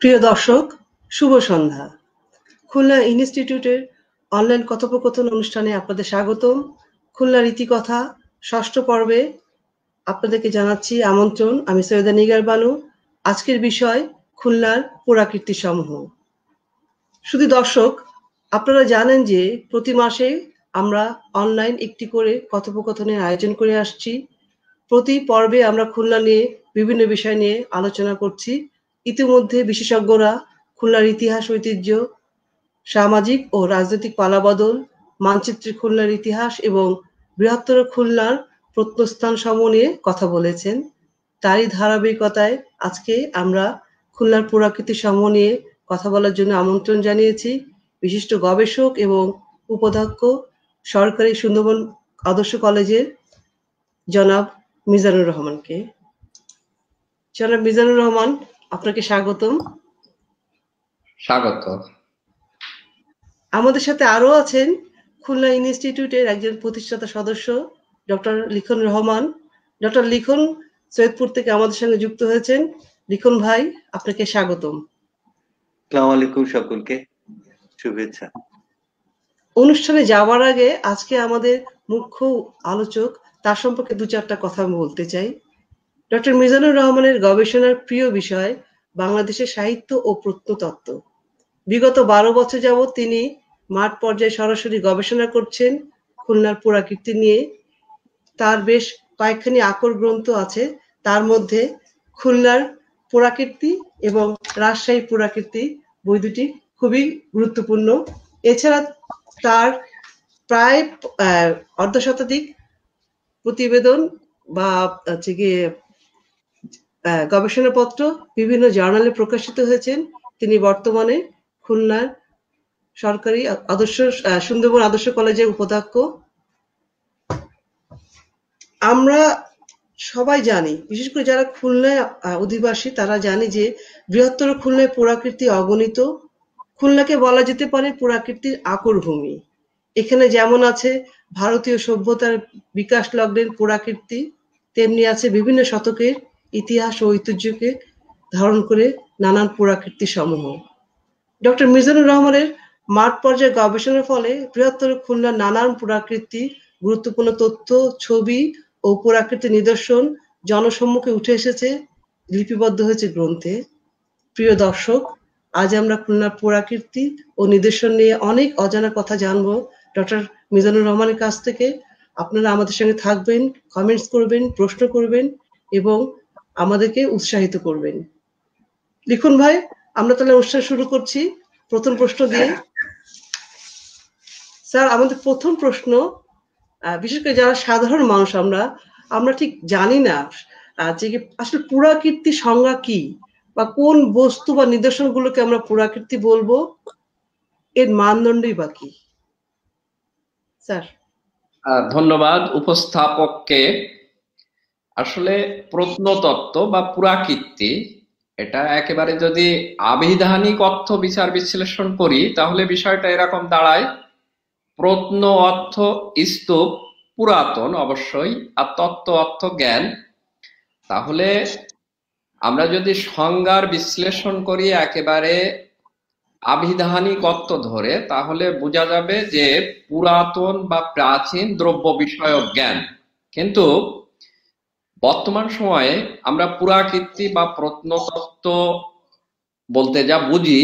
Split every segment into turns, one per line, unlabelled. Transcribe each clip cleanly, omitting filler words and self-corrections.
প্রিয় দর্শক, শুভ সন্ধ্যা। খুলনা ইনস্টিটিউটের অনলাইন কথোপকথন অনুষ্ঠানে আপনাদের স্বাগতম। খুলনার ইতিকথা ষষ্ঠ পর্বে আপনাদেরকে জানাচ্ছি আমন্ত্রণ। আমি সৈয়দা নিগার বানু। আজকের বিষয় খুলনার পুরাকীর্তিসমূহ। শুধু দর্শক, আপনারা জানেন যে প্রতি মাসে আমরা অনলাইন একটি করে কথোপকথনের আয়োজন করে আসছি। প্রতি পর্বে আমরা খুলনা নিয়ে বিভিন্ন বিষয় নিয়ে আলোচনা করছি। ইতিমধ্যে বিশেষজ্ঞরা খুলনার ইতিহাস, ঐতিহ্য, সামাজিক ও রাজনৈতিক পালাবদল, মানচিত্রে খুলনার ইতিহাস এবং বৃহত্তর খুলনার প্রত্নস্থান সমূহ নিয়ে কথা বলেছেন। তারই ধারাবাহিকতায় আজকে আমরা খুলনার পুরাকীর্তি সমূহ নিয়ে কথা বলার জন্য আমন্ত্রণ জানিয়েছি বিশিষ্ট গবেষক এবং উপাধ্যক্ষ সরকারি সুন্দরবন আদর্শ কলেজের জনাব মিজানুর রহমানকে। জনাব মিজানুর রহমান, আপনাকে স্বাগতম।
স্বাগত।
আমাদের সাথে আরো আছেন খুলনা ইনস্টিটিউটের একজন প্রতিষ্ঠাতা সদস্য ডক্টর লিখন রহমান। ডক্টর লিখন সৈয়দপুর থেকে আমাদের সঙ্গে যুক্ত হয়েছেন। লিখন ভাই, আপনাকে স্বাগতম।
আসসালামু আলাইকুম সকলকে, শুভেচ্ছা।
অনুষ্ঠানে যাওয়ার আগে আজকে আমাদের মুখ্য আলোচক, তার সম্পর্কে দু চারটা কথা আমি বলতে চাই। ডক্টর মিজানুর রহমানের গবেষণার প্রিয় বিষয় বাংলাদেশের সাহিত্য ও প্রত্নতত্ত্ব। বিগত 12 বছর যাবৎ তিনি মাঠ পর্যায়ে সরাসরি গবেষণা করছেন খুলনার পুরাকীর্তি নিয়ে। তার বেশ কয়েকখানি আকর গ্রন্থ আছে, তার মধ্যে খুলনার পুরাকীর্তি এবং রাজশাহী পুরাকীর্তি বই দুটি খুবই গুরুত্বপূর্ণ। এছাড়া তার প্রায় অর্ধশতাধিক প্রতিবেদন বা হচ্ছে গিয়ে গবেষণাপত্র বিভিন্ন জার্নালে প্রকাশিত হয়েছেন। তিনি বর্তমানে খুলনার সরকারি আদর্শ সুন্দরবন আদর্শ কলেজের উপাধ্যক্ষ। আমরা সবাই জানি, বিশেষ করে যারা খুলনায় অধিবাসী তারা জানে যে বৃহত্তর খুলনায় পুরাকীর্তি অগণিত। খুলনাকে বলা যেতে পারে পুরাকীর্তির আকর ভূমি। এখানে যেমন আছে ভারতীয় সভ্যতার বিকাশ লগ্নের পুরাকীর্তি, তেমনি আছে বিভিন্ন শতকের ইতিহাস ও ঐতিহ্যকে ধারণ করে নানান পুরাকীর্তি সমূহ। ডক্টর মিজানুর রহমানের মাঠ পর্যায়ে গবেষণার ফলে বৃহত্তর খুলনার নানান পুরাকীর্তি, গুরুত্বপূর্ণ তথ্য, ছবি ও পুরাকীর্তির নিদর্শন জনসম্মুখে উঠে এসেছে, লিপিবদ্ধ হয়েছে গ্রন্থে। প্রিয় দর্শক, আজ আমরা খুলনার পুরাকীর্তি ও নিদর্শন নিয়ে অনেক অজানা কথা জানবো ডক্টর মিজানুর রহমানের কাছ থেকে। আপনারা আমাদের সঙ্গে থাকবেন, কমেন্টস করবেন, প্রশ্ন করবেন এবং আমাদেরকে উৎসাহিত করবেন। লিখুন ভাই, আমরা তাহলে অনুষ্ঠান শুরু করছি প্রথম প্রশ্ন দিয়ে। স্যার, আমাদের প্রথম প্রশ্ন, বিশেষ করে যারা সাধারণ মানুষ আমরা ঠিক জানি না যে আসলে পুরাকীর্তি সংজ্ঞা কি, বা কোন বস্তু বা নিদর্শনগুলোকে আমরা পুরাকীর্তি বলবো, এর মানদণ্ডই বা কি? স্যার।
ধন্যবাদ উপস্থাপককে। আসলে প্রত্নতত্ত্ব বা পুরাকীর্তি এটা একেবারে যদি আবিধানিক অর্থ বিচার বিশ্লেষণ করি তাহলে বিষয়টা এরকম দাঁড়ায়। প্রত্ন অর্থ স্তূপ, পুরাতন অবশ্যই, আর তত্ত্ব অর্থ জ্ঞান। তাহলে আমরা যদি সংজ্ঞার বিশ্লেষণ করি একেবারে আবিধানিক অর্থ ধরে, তাহলে বোঝা যাবে যে পুরাতন বা প্রাচীন দ্রব্য বিষয়ক জ্ঞান। কিন্তু বর্তমান সময়ে আমরা পুরাকীর্তি বা প্রত্নতত্ত্ব বলতে যা বুঝি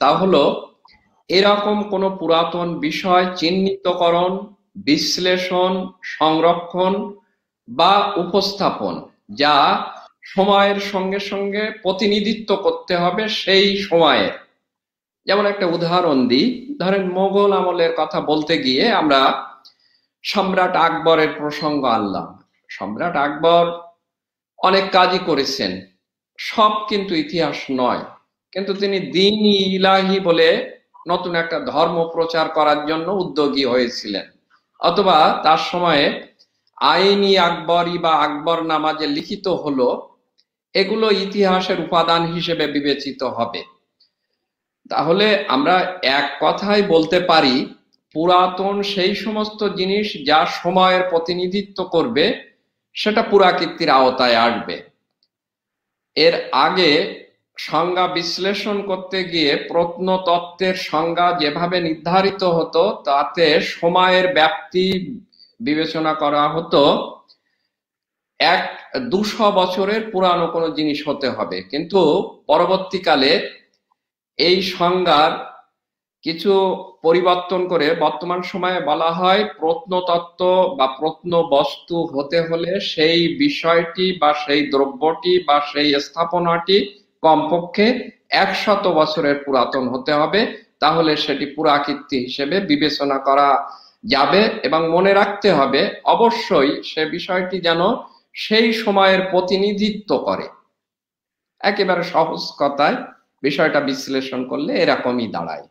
তা হলো এরকম কোন পুরাতন বিষয় চিহ্নিতকরণ, বিশ্লেষণ, সংরক্ষণ বা উপস্থাপন যা সময়ের সঙ্গে সঙ্গে প্রতিনিধিত্ব করতে হবে সেই সময়ের। যেমন একটা উদাহরণ দিই, ধরেন মোগল আমলের কথা বলতে গিয়ে আমরা সম্রাট আকবরের প্রসঙ্গ আনলাম। সম্রাট আকবর অনেক কাজই করেছেন, সব কিন্তু ইতিহাস নয়, কিন্তু তিনি দ্বীন ইলাহি বলে নতুন একটা ধর্ম প্রচার করার জন্য উদ্যোগী হয়েছিলেন। অথবা তার সময়ে আইনি আকবরী বা আকবরনামা যে লিখিত হলো, এগুলো ইতিহাসের উপাদান হিসেবে বিবেচিত হবে। তাহলে আমরা এক কথায় বলতে পারি পুরাতন সেই সমস্ত জিনিস যা সময়ের প্রতিনিধিত্ব করবে সেটা পুরাকীর্তির আওতায় আসবে। এর আগে সংজ্ঞা বিশ্লেষণ করতে গিয়ে প্রত্নতত্ত্বের সংজ্ঞা যেভাবে নির্ধারিত হতো তাতে সময়ের ব্যাপ্তি বিবেচনা করা হতো 200 বছরের পুরানো কোনো জিনিস হতে হবে, কিন্তু পরবর্তীকালে এই সংজ্ঞার কিছু পরিবর্তন করে বর্তমান সময়ে বলা হয় প্রত্নতত্ত্ব বা প্রত্নবস্তু হতে হলে সেই বিষয়টি বা সেই দ্রব্যটি বা সেই স্থাপনাটি কমপক্ষে 100 বছরের পুরাতন হতে হবে, তাহলে সেটি পুরাকীর্তি হিসেবে বিবেচনা করা যাবে। এবং মনে রাখতে হবে অবশ্যই সে বিষয়টি যেন সেই সময়ের প্রতিনিধিত্ব করে। একেবারে সহজ কথায় বিষয়টা বিশ্লেষণ করলে এরকমই দাঁড়ায়।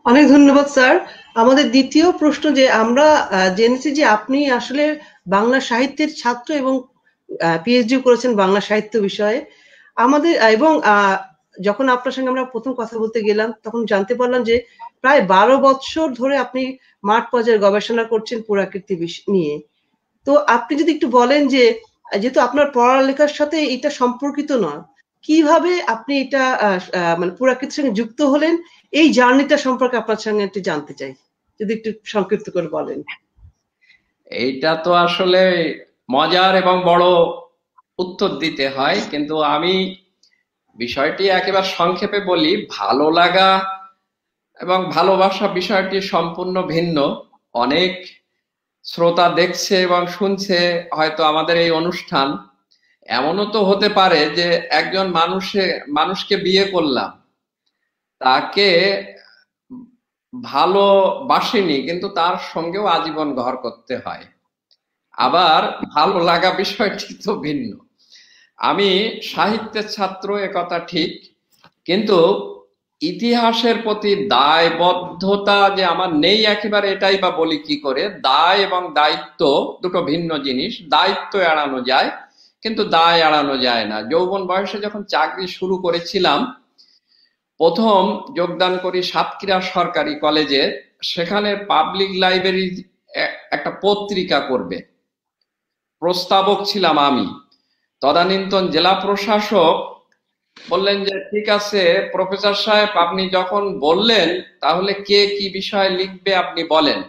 অনেক ধন্যবাদ স্যার। আমাদের দ্বিতীয় প্রশ্ন, যে আমরা জেনেছি যে আপনি আসলে বাংলা সাহিত্যের ছাত্র এবং পিএইচডি করেছেন বাংলা সাহিত্য বিষয়ে। আমাদের এবং যখন আপনার সঙ্গে আমরা প্রথম কথা বলতে গেলাম তখন জানতে পারলাম যে প্রায় 12 বছর ধরে আপনি মাঠ পর্যায়ে গবেষণা করছেন পুরাকীর্তি নিয়ে। তো আপনি যদি একটু বলেন যে যেহেতু আপনার পড়ালেখার সাথে এটা সম্পর্কিত নয়, কিভাবে আপনি এটা মানে পুরাকীর্তির সঙ্গে যুক্ত হলেন, এই জার্নিটা সম্পর্কে আপনার সঙ্গে একটু জানতে চাই, যদি একটু সংক্ষিপ্ত করে বলেন।
এইটা তো আসলে মজার এবং বড় উত্তর দিতে হয়, কিন্তু আমি বিষয়টি একেবারে সংক্ষেপে বলি। ভালো লাগা এবং ভালোবাসা বিষয়টি সম্পূর্ণ ভিন্ন। অনেক শ্রোতা দেখছে এবং শুনছে হয়তো আমাদের এই অনুষ্ঠান। এমনও তো হতে পারে যে একজন মানুষকে বিয়ে করলাম, তাকে ভালোবাসিনি কিন্তু তার সঙ্গেও আজীবন ঘর করতে হয়। আবার ভালো লাগা বিষয়টি তো ভিন্ন। আমি সাহিত্যের ছাত্র, একথা ঠিক, কিন্তু ইতিহাসের প্রতি দায়বদ্ধতা যে আমার নেই একেবারে এটাই বা বলি কি করে। দায় এবং দায়িত্ব দুটো ভিন্ন জিনিস। দায়িত্ব এড়ানো যায় কিন্তু দায় এড়ানো যায় না। যৌবন বয়সে যখন চাকরি শুরু করেছিলাম, প্রথম যোগদান করি সাতক্ষীরা সরকারি কলেজে। সেখানে পাবলিক লাইব্রেরি একটা পত্রিকা করবে, প্রস্তাবক ছিলাম আমি। তদানীন্তন জেলা প্রশাসক বললেন যে ঠিক আছে প্রফেসর সাহেব, আপনি যখন বললেন তাহলে কে কি বিষয় লিখবে আপনি বলেন।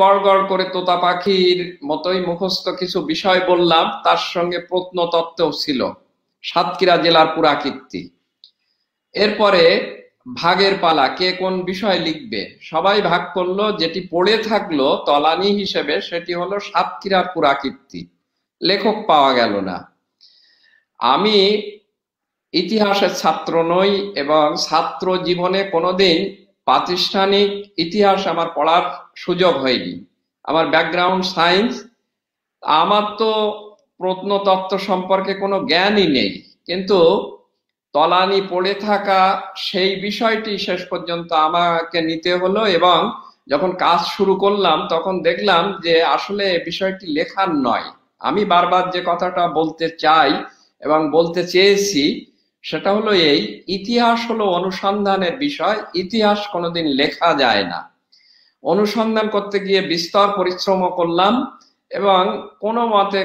গড় গড় করে তোতা পাখির মতোই মুখস্থ কিছু বিষয় বললাম, তার সঙ্গে প্রত্নতত্ত্বও ছিল, সাতক্ষীরা জেলার পুরাকীর্তি। এরপরে ভাগের পালা, কে কোন বিষয় লিখবে। সবাই ভাগ করলো, যেটি পড়ে থাকলো তলানি হিসেবে সেটি হলো সাতক্ষীরার পুরাকীর্তি। লেখক পাওয়া গেল না। আমি ইতিহাসের ছাত্র নই এবং ছাত্র জীবনে কোনোদিন প্রাতিষ্ঠানিক ইতিহাস আমার পড়ার সুযোগ হয়নি। আমার ব্যাকগ্রাউন্ড সায়েন্স। আমার তো প্রত্নতত্ত্ব সম্পর্কে কোনো জ্ঞানই নেই, কিন্তু তলানি পড়ে থাকা সেই বিষয়টি শেষ পর্যন্ত আমাকে নিতে হলো। এবং যখন কাজ শুরু করলাম তখন দেখলাম যে আসলে বিষয়টি লেখার নয়। আমি বারবার যে কথাটা বলতে চাই এবং বলতে চেয়েছি সেটা হলো এই, ইতিহাস হলো অনুসন্ধানের বিষয়। ইতিহাস কোনোদিন লেখা যায় না। অনুসন্ধান করতে গিয়ে বিস্তর পরিশ্রম করলাম এবং কোনো মতে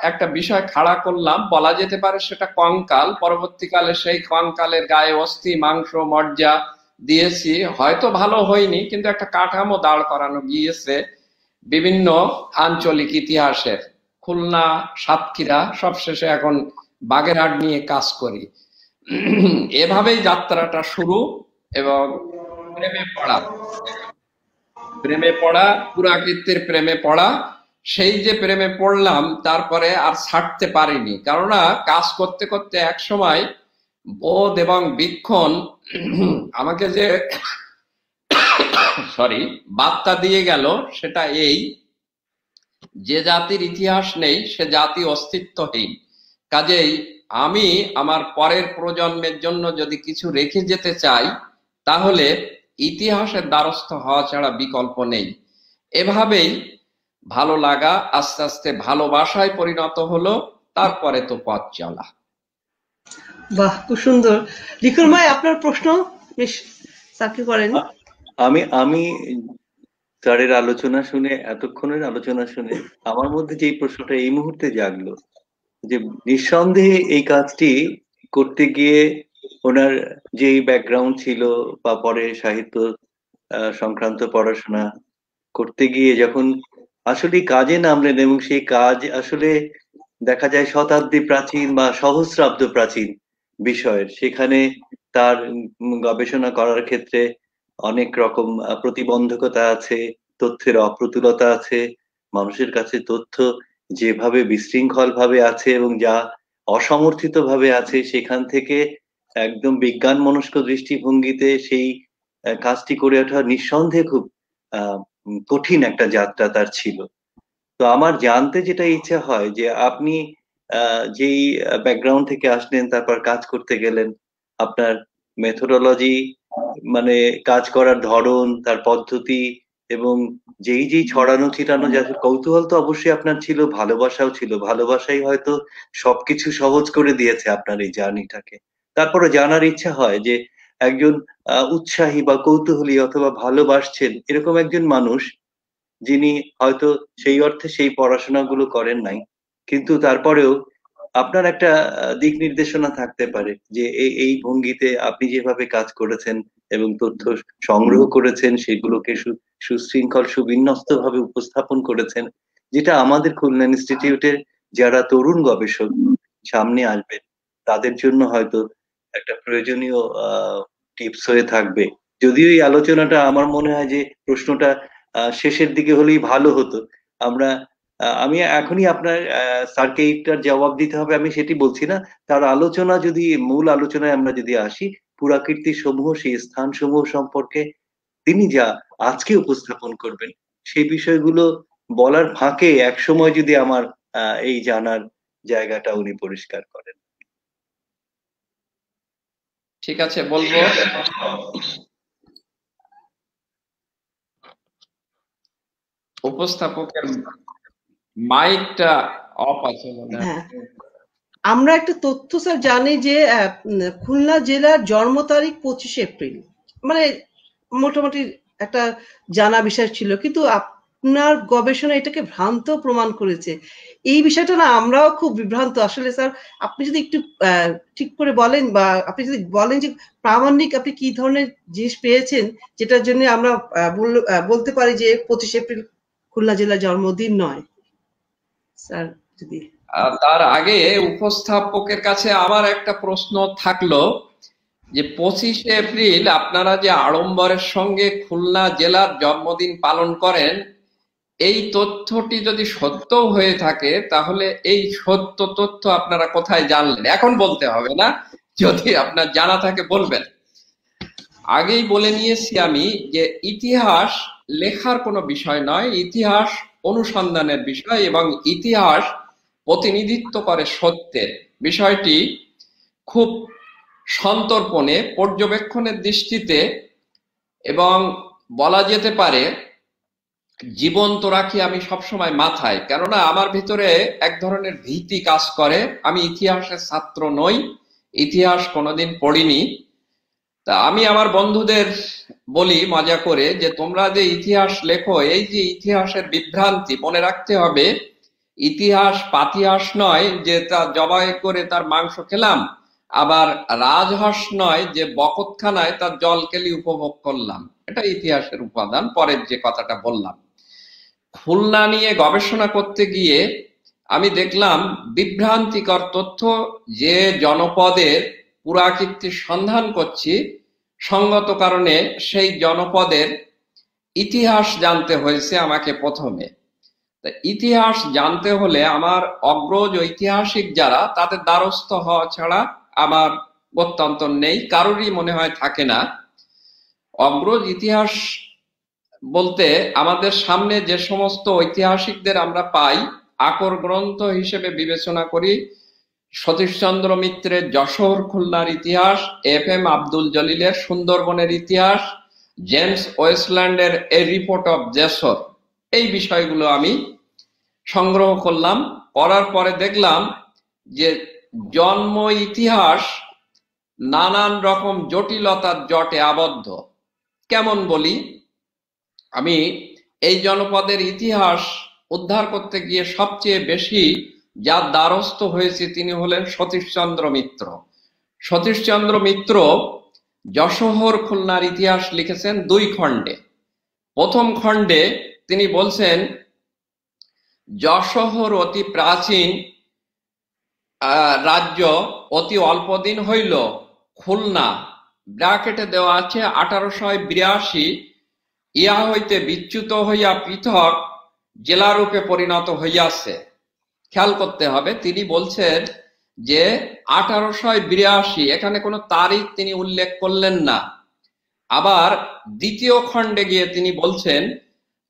একটা বিষয় খাড়া করলাম, বলা যেতে পারে সেটা কঙ্কাল। পরবর্তীকালে সেই কঙ্কালের গায়ে অস্থি মাংস মজ্জা দিয়েছি, হয়তো ভালো হয়নি, কিন্তু একটা কাঠামো দাঁড় করানো গিয়েছে বিভিন্ন আঞ্চলিক ইতিহাসের। খুলনা, সাতক্ষীরা, সবশেষে এখন বাগেরহাট নিয়ে কাজ করি। এভাবেই যাত্রাটা শুরু। এবং প্রেমে পড়া, পুরাকীর্তির প্রেমে পড়া, সেই যে প্রেমে পড়লাম তারপরে আর ছাড়তে পারিনি। কেননা কাজ করতে করতে এক সময় বোধ এবং বীক্ষণ আমাকে যে বার্তা দিয়ে গেল সেটা এই, যে জাতির ইতিহাস নেই সে জাতি অস্তিত্বহীন। কাজেই আমি আমার পরের প্রজন্মের জন্য যদি কিছু রেখে যেতে চাই তাহলে ইতিহাসের দ্বারস্থ হওয়া ছাড়া বিকল্প নেই। এভাবেই ভালো লাগা আস্তে আস্তে ভালোবাসায় পরিণত হলো, তারপরে তো পথ চলা।
বাহ, খুব সুন্দর। লিখুন ভাই, আপনার প্রশ্ন বেশ চাকরি করেন।
আমি স্যারের আলোচনা শুনে, এতক্ষণের আলোচনা শুনে আমার মধ্যে যে প্রশ্নটা এই মুহূর্তে জাগলো, যে নিঃসন্দেহে এই কাজটি করতে গিয়ে ওনার যে ব্যাকগ্রাউন্ড ছিল বা পরে সাহিত্য সংক্রান্ত পড়াশোনা করতে গিয়ে যখন আসলে কাজে নামলেন, এবং সেই কাজ আসলে দেখা যায় শতাব্দী প্রাচীন বা সহস্রাব্দ প্রাচীন বিষয়ের, সেখানে তার গবেষণা করার ক্ষেত্রে অনেক রকম প্রতিবন্ধকতা আছে, তথ্যের অপ্রতুলতা আছে, মানুষের কাছে তথ্য যেভাবে বিশৃঙ্খল ভাবে আছে এবং যা অসমর্থিত ভাবে আছে, সেখান থেকে একদম বিজ্ঞান মনস্ক দৃষ্টিভঙ্গিতে সেই কাজটি করে ওঠা নিঃসন্দেহে খুব আহ কঠিন একটা যাত্রা তার ছিল। তো আমার জানতে যেটা ইচ্ছা হয় যে আপনি যেই ব্যাকগ্রাউন্ড থেকে আসলেন, তারপর কাজ করতে গেলেন, আপনার মেথোডোলজি, মানে কাজ করার ধরন, তার পদ্ধতি, এবং যেই যেই ছড়ানো ছিটানো যা কৌতূহল তো অবশ্যই আপনার ছিল, ভালোবাসাও ছিল, ভালোবাসাই হয়তো সবকিছু সহজ করে দিয়েছে আপনার এই জার্নিটাকে। তারপরে জানার ইচ্ছা হয় যে একজন উৎসাহী বা কৌতূহলী অথবা ভালোবাসছেন এরকম একজন মানুষ, যিনি হয়তো সেই অর্থে সেই পড়াশোনাগুলো করেন নাই, কিন্তু তারপরেও আপনার একটা দিক নির্দেশনা থাকতে পারে যে এই এই ভঙ্গিতে আপনি যেভাবে কাজ করেছেন এবং তথ্য সংগ্রহ করেছেন, সেগুলোকে সুশৃঙ্খল সুবিন্যস্ত ভাবে উপস্থাপন করেছেন, যেটা আমাদের খুলনা ইনস্টিটিউটের যারা তরুণ গবেষক সামনে আসবেন তাদের জন্য হয়তো একটা প্রয়োজনীয় টিপস হয়ে থাকবে। যদিও এই আলোচনাটা আমার মনে হয় যে প্রশ্নটা শেষের দিকে হলেই ভালো হতো। আমরা আমি এখনই আপনার স্যারকে এইটার জবাব দিতে হবে আমি সেটি বলছি না। তার আলোচনা যদি, মূল আলোচনায় আমরা যদি আসি, পুরাকীর্তি সমূহ, সেই স্থান সমূহ সম্পর্কে তিনি যা আজকে উপস্থাপন করবেন, সেই বিষয়গুলো বলার ফাঁকে এক সময় যদি আমার এই জানার জায়গাটা উনি পরিষ্কার করেন।
ঠিক আছে, বলবো। উপস্থাপকের মাইকটা অফ আছে মনে হয়।
হ্যাঁ, আমরা একটা তথ্য স্যার জানি যে খুলনা জেলার জন্ম তারিখ 25 এপ্রিল, মানে মোটামুটি একটা জানা বিষয় ছিল, কিন্তু আপনার গবেষণা এটাকে ভ্রান্ত প্রমাণ করেছে। এই বিষয়টা না আমরাও খুব বিভ্রান্ত আসলে স্যার। আপনি যদি একটু ঠিক করে বলেন, বা আপনি যদি বলেন যে প্রামাণিক আপনি কি ধরনের জিনিস পেয়েছেন যেটার জন্য আমরা বলতে পারি যে 25 এপ্রিল খুলনা জেলার জন্মদিন নয় স্যার, যদি।
তার আগে উপস্থাপকের কাছে আমার একটা প্রশ্ন থাকলো, যে 25শে এপ্রিল আপনারা যে আড়ম্বরের সঙ্গে খুলনা জেলার জন্মদিন পালন করেন, এই তথ্যটি যদি সত্য হয়ে থাকে তাহলে এই সত্য তথ্য আপনারা কোথায় জানলেন? এখন বলতে হবে না, যদি আপনার জানা থাকে বলবেন। আগেই বলে নিয়েছি আমি যে ইতিহাস লেখার কোনো বিষয় নয়, ইতিহাস অনুসন্ধানের বিষয়, এবং ইতিহাস প্রতিনিধিত্ব করে সত্যের। বিষয়টি খুব সন্তর্পণে, পর্যবেক্ষণের দৃষ্টিতে, এবং বলা যেতে পারে জীবন্ত রাখি আমি সবসময় মাথায়। কেননা আমার ভিতরে এক ধরনের ভীতি কাজ করে। আমি ইতিহাসের ছাত্র নই, ইতিহাস কোনোদিন পড়িনি। তা আমি আমার বন্ধুদের বলি মজা করে যে তোমরা যে ইতিহাস লেখো, এই যে ইতিহাসের বিভ্রান্তি, মনে রাখতে হবে ইতিহাস পাতিহাস নয় যে তা জবাই করে তার মাংস খেলাম, আবার রাজহাঁস নয় যে বকতখানায় তার জল কেলি উপভোগ করলাম। এটা ইতিহাসের উপাদান। পরের যে কথাটা বললাম, খুলনা নিয়ে গবেষণা করতে গিয়ে আমি দেখলাম বিভ্রান্তিকর তথ্য। যে জনপদের পুরাকীর্তির সন্ধান করছি, সঙ্গত কারণে সেই জনপদের ইতিহাস জানতে হয়েছে আমাকে প্রথমে। ইতিহাস জানতে হলে আমার অগ্রজ ঐতিহাসিক যারা, তাদের দ্বারস্থ হওয়া ছাড়া আমার গত্যন্তর নেই, কারোরই মনে হয় থাকে না। অগ্রজ ইতিহাস বলতে আমাদের সামনে যে সমস্ত ঐতিহাসিকদের আমরা পাই, আকর গ্রন্থ হিসেবে বিবেচনা করি সতীশচন্দ্র মিত্রের যশোর খুলনার ইতিহাস, এফ.এম. আব্দুল জলিলের সুন্দরবনের ইতিহাস, জেমস ওয়েস্টল্যান্ডের এ রিপোর্ট অফ যশোর, এই বিষয়গুলো আমি সংগ্রহ করলাম। করার পরে দেখলাম যে জন্ম ইতিহাস নানান রকম জটিলতার জটে আবদ্ধ। কেমন বলি, আমি এই জনপদের ইতিহাস উদ্ধার করতে গিয়ে সবচেয়ে বেশি যার দ্বারস্থ হয়েছে তিনি হলেন সতীশচন্দ্র মিত্র। সতীশচন্দ্র মিত্র যশোহর খুলনার ইতিহাস লিখেছেন 2 খণ্ডে। প্রথম খণ্ডে তিনি বলছেন যশোহর অতি প্রাচীন রাজ্য, অতি অল্প দিন হইল খুলনা ব্র্যাকেটে দেওয়া আছে 1882 ইহা হইতে বিচ্যুত হইয়া পৃথক জেলারূপে পরিণত হইয়াছে। খেয়াল করতে হবে, তিনি বলছেন যে 1882, এখানে কোনো তারিখ তিনি উল্লেখ করলেন না। আবার দ্বিতীয় খণ্ডে গিয়ে তিনি বলছেন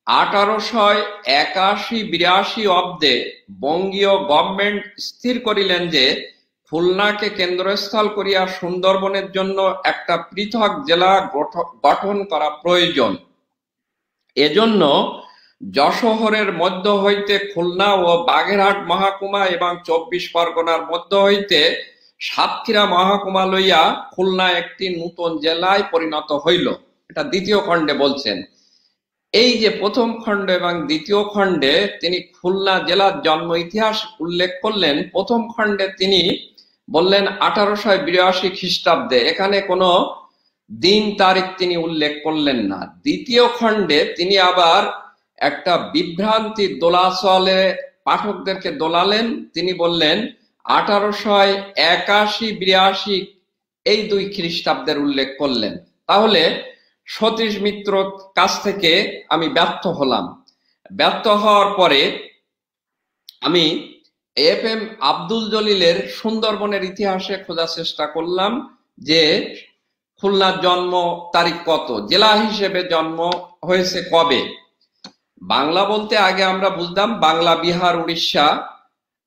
1881-82 অব্দে বঙ্গীয় গভর্নমেন্ট স্থির করিলেন যে খুলনাকে কেন্দ্রস্থল করিয়া সুন্দরবনের জন্য একটা পৃথক জেলা গঠন করা প্রয়োজন। এজন্য যশোহরের মধ্য হইতে খুলনা ও বাগেরহাট মহকুমা এবং 24 পরগনার মধ্য হইতে সাতক্ষীরা মহকুমা লইয়া খুলনা একটি নূতন জেলায় পরিণত হইল। এটা দ্বিতীয় খণ্ডে বলছেন। এই যে প্রথম খণ্ড এবং দ্বিতীয় খণ্ডে তিনি খুলনা জেলার জন্ম ইতিহাস উল্লেখ করলেন। প্রথম খণ্ডে তিনি বললেন 1882 খ্রিস্টাব্দে, এখানে কোনো দিন তারিখ তিনি উল্লেখ করলেন না। দ্বিতীয় খণ্ডে তিনি আবার একটা বিভ্রান্তি দোলাচলে পাঠকদেরকে দোলালেন। তিনি বললেন 1881-82 এই 2 খ্রিস্টাব্দের উল্লেখ করলেন। তাহলে সতীশ মিত্র কাছ থেকে আমি ব্যর্থ হলাম। ব্যর্থ হওয়ার পরে আমি FM আব্দুল জলিলের সুন্দরবনের ইতিহাসে খোঁজার চেষ্টা করলাম যে খুলনার জন্ম তারিখ কত, জেলা হিসেবে জন্ম হয়েছে কবে। বাংলা বলতে আগে আমরা বুঝতাম বাংলা, বিহার, উড়িষ্যা,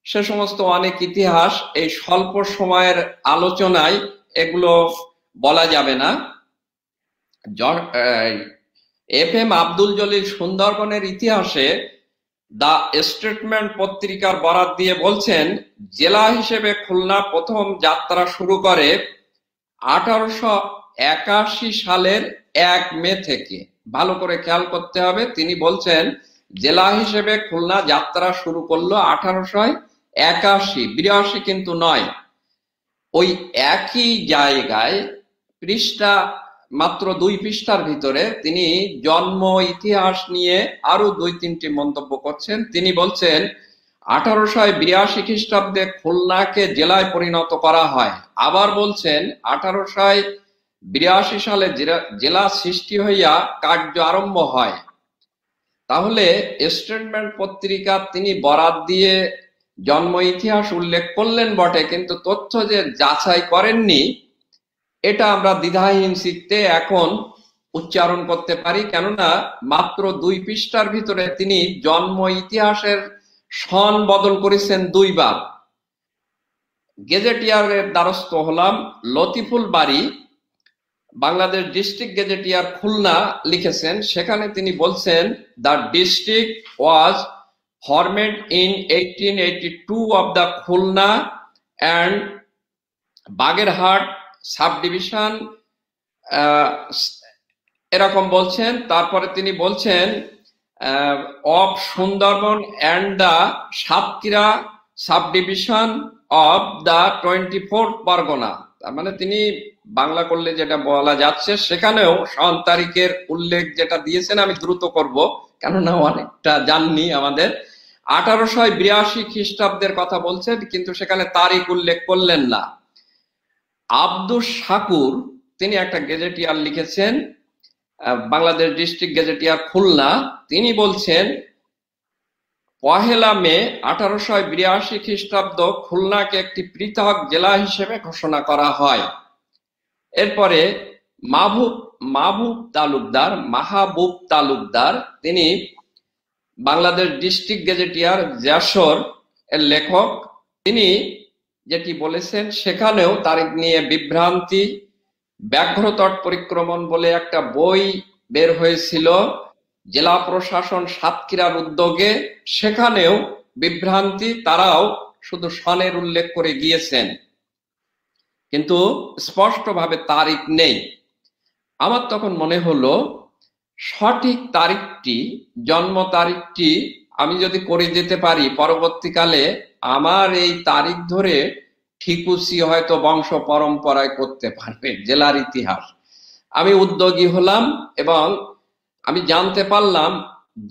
সে সমস্ত অনেক ইতিহাস এই স্বল্প সময়ের আলোচনায় এগুলো বলা যাবে না। FM আব্দুল জলিল সুন্দরবনের ইতিহাসে দা স্টেটমেন্ট পত্রিকার বরাত দিয়ে বলছেন জেলা হিসেবে খুলনা প্রথম যাত্রা শুরু করে 1881 সালের 1 মে থেকে। ভালো করে খেয়াল করতে হবে, তিনি বলছেন জেলা হিসেবে খুলনা যাত্রা শুরু করলো 1881, কিন্তু নয়। ওই একই জায়গায় পৃষ্ঠা মাত্র 2 পৃষ্ঠার ভিতরে তিনি জন্ম ইতিহাস নিয়ে আরো 2-3টি মন্তব্য করছেন। তিনি বলছেন 1882 খ্রিস্টাব্দে খুলনাকে জেলায় পরিণত করা হয়। আবার বলছেন 1882 সালে জেলা সৃষ্টি হইয়া কার্য আরম্ভ হয়। তাহলে স্টেটমেন্ট পত্রিকা তিনি বরাত দিয়ে জন্ম ইতিহাস উল্লেখ করলেন বটে, কিন্তু তথ্য যে যাচাই করেননি এটা আমরা দ্বিধাহীন চিত্তে এখন উচ্চারণ করতে পারি, কেননা মাত্র 2 পৃষ্ঠার ভিতরে তিনি জন্ম ইতিহাসের সন বদল করেছেন 2 বার। গেজেটিয়ারের দ্বারস্থ হলাম। লতিফুল বাড়ি বাংলাদেশ ডিস্ট্রিক্ট গেজেটিয়ার খুলনা লিখেছেন, সেখানে তিনি বলছেন the district was formed in 1882 of the Khulna and Bagerhat subdivision, এরকম বলছেন। তারপরে তিনি বলছেন of Sundarban and the Satkhira subdivision of the 24 Pargana. তার মানে তিনি বাংলা করলে যেটা বলা যাচ্ছে সেখানেও সন তারিখের উল্লেখ যেটা দিয়েছেন, আমি দ্রুত করব কেননা অনেকটা জাননি আমাদের, 1882 খ্রিস্টাব্দের কথা বলছেন, কিন্তু সেখানে তারিখ উল্লেখ করলেন না। আব্দুস শাকুর তিনি একটা গেজেটিয়ার লিখেছেন, বাংলাদেশ ডিস্ট্রিক্ট গেজেটিয়ার খুলনা। তিনি বলছেন 1 মে 1882 খ্রিস্টাব্দ খুলনাকে একটি পৃথক জেলা হিসেবে ঘোষণা করা হয়। এরপরে মাহবুব তালুকদার তিনি বাংলাদেশ ডিস্ট্রিক্ট গেজেটিয়ার যশোর এর লেখক। তিনি যেটি বলেছেন সেখানেও তারিখ নিয়ে বিভ্রান্তি। ব্যাঘ্রতট পরিক্রমণ বলে একটা বই বের হয়েছিল জেলা প্রশাসন সাতক্ষীরার উদ্যোগে, সেখানেও বিভ্রান্তি, তারাও শুধু সনের উল্লেখ করে গিয়েছেন কিন্তু স্পষ্টভাবে তারিখ নেই। আমার তখন মনে হলো সঠিক তারিখটি, জন্ম তারিখটি আমি যদি করে যেতে পারি, পরবর্তীকালে আমার এই তারিখ ধরে ঠিকুসি হয়তো বংশ পরম্পরায় করতে পারবে জেলার ইতিহাস। আমি উদ্যোগী হলাম এবং আমি জানতে পারলাম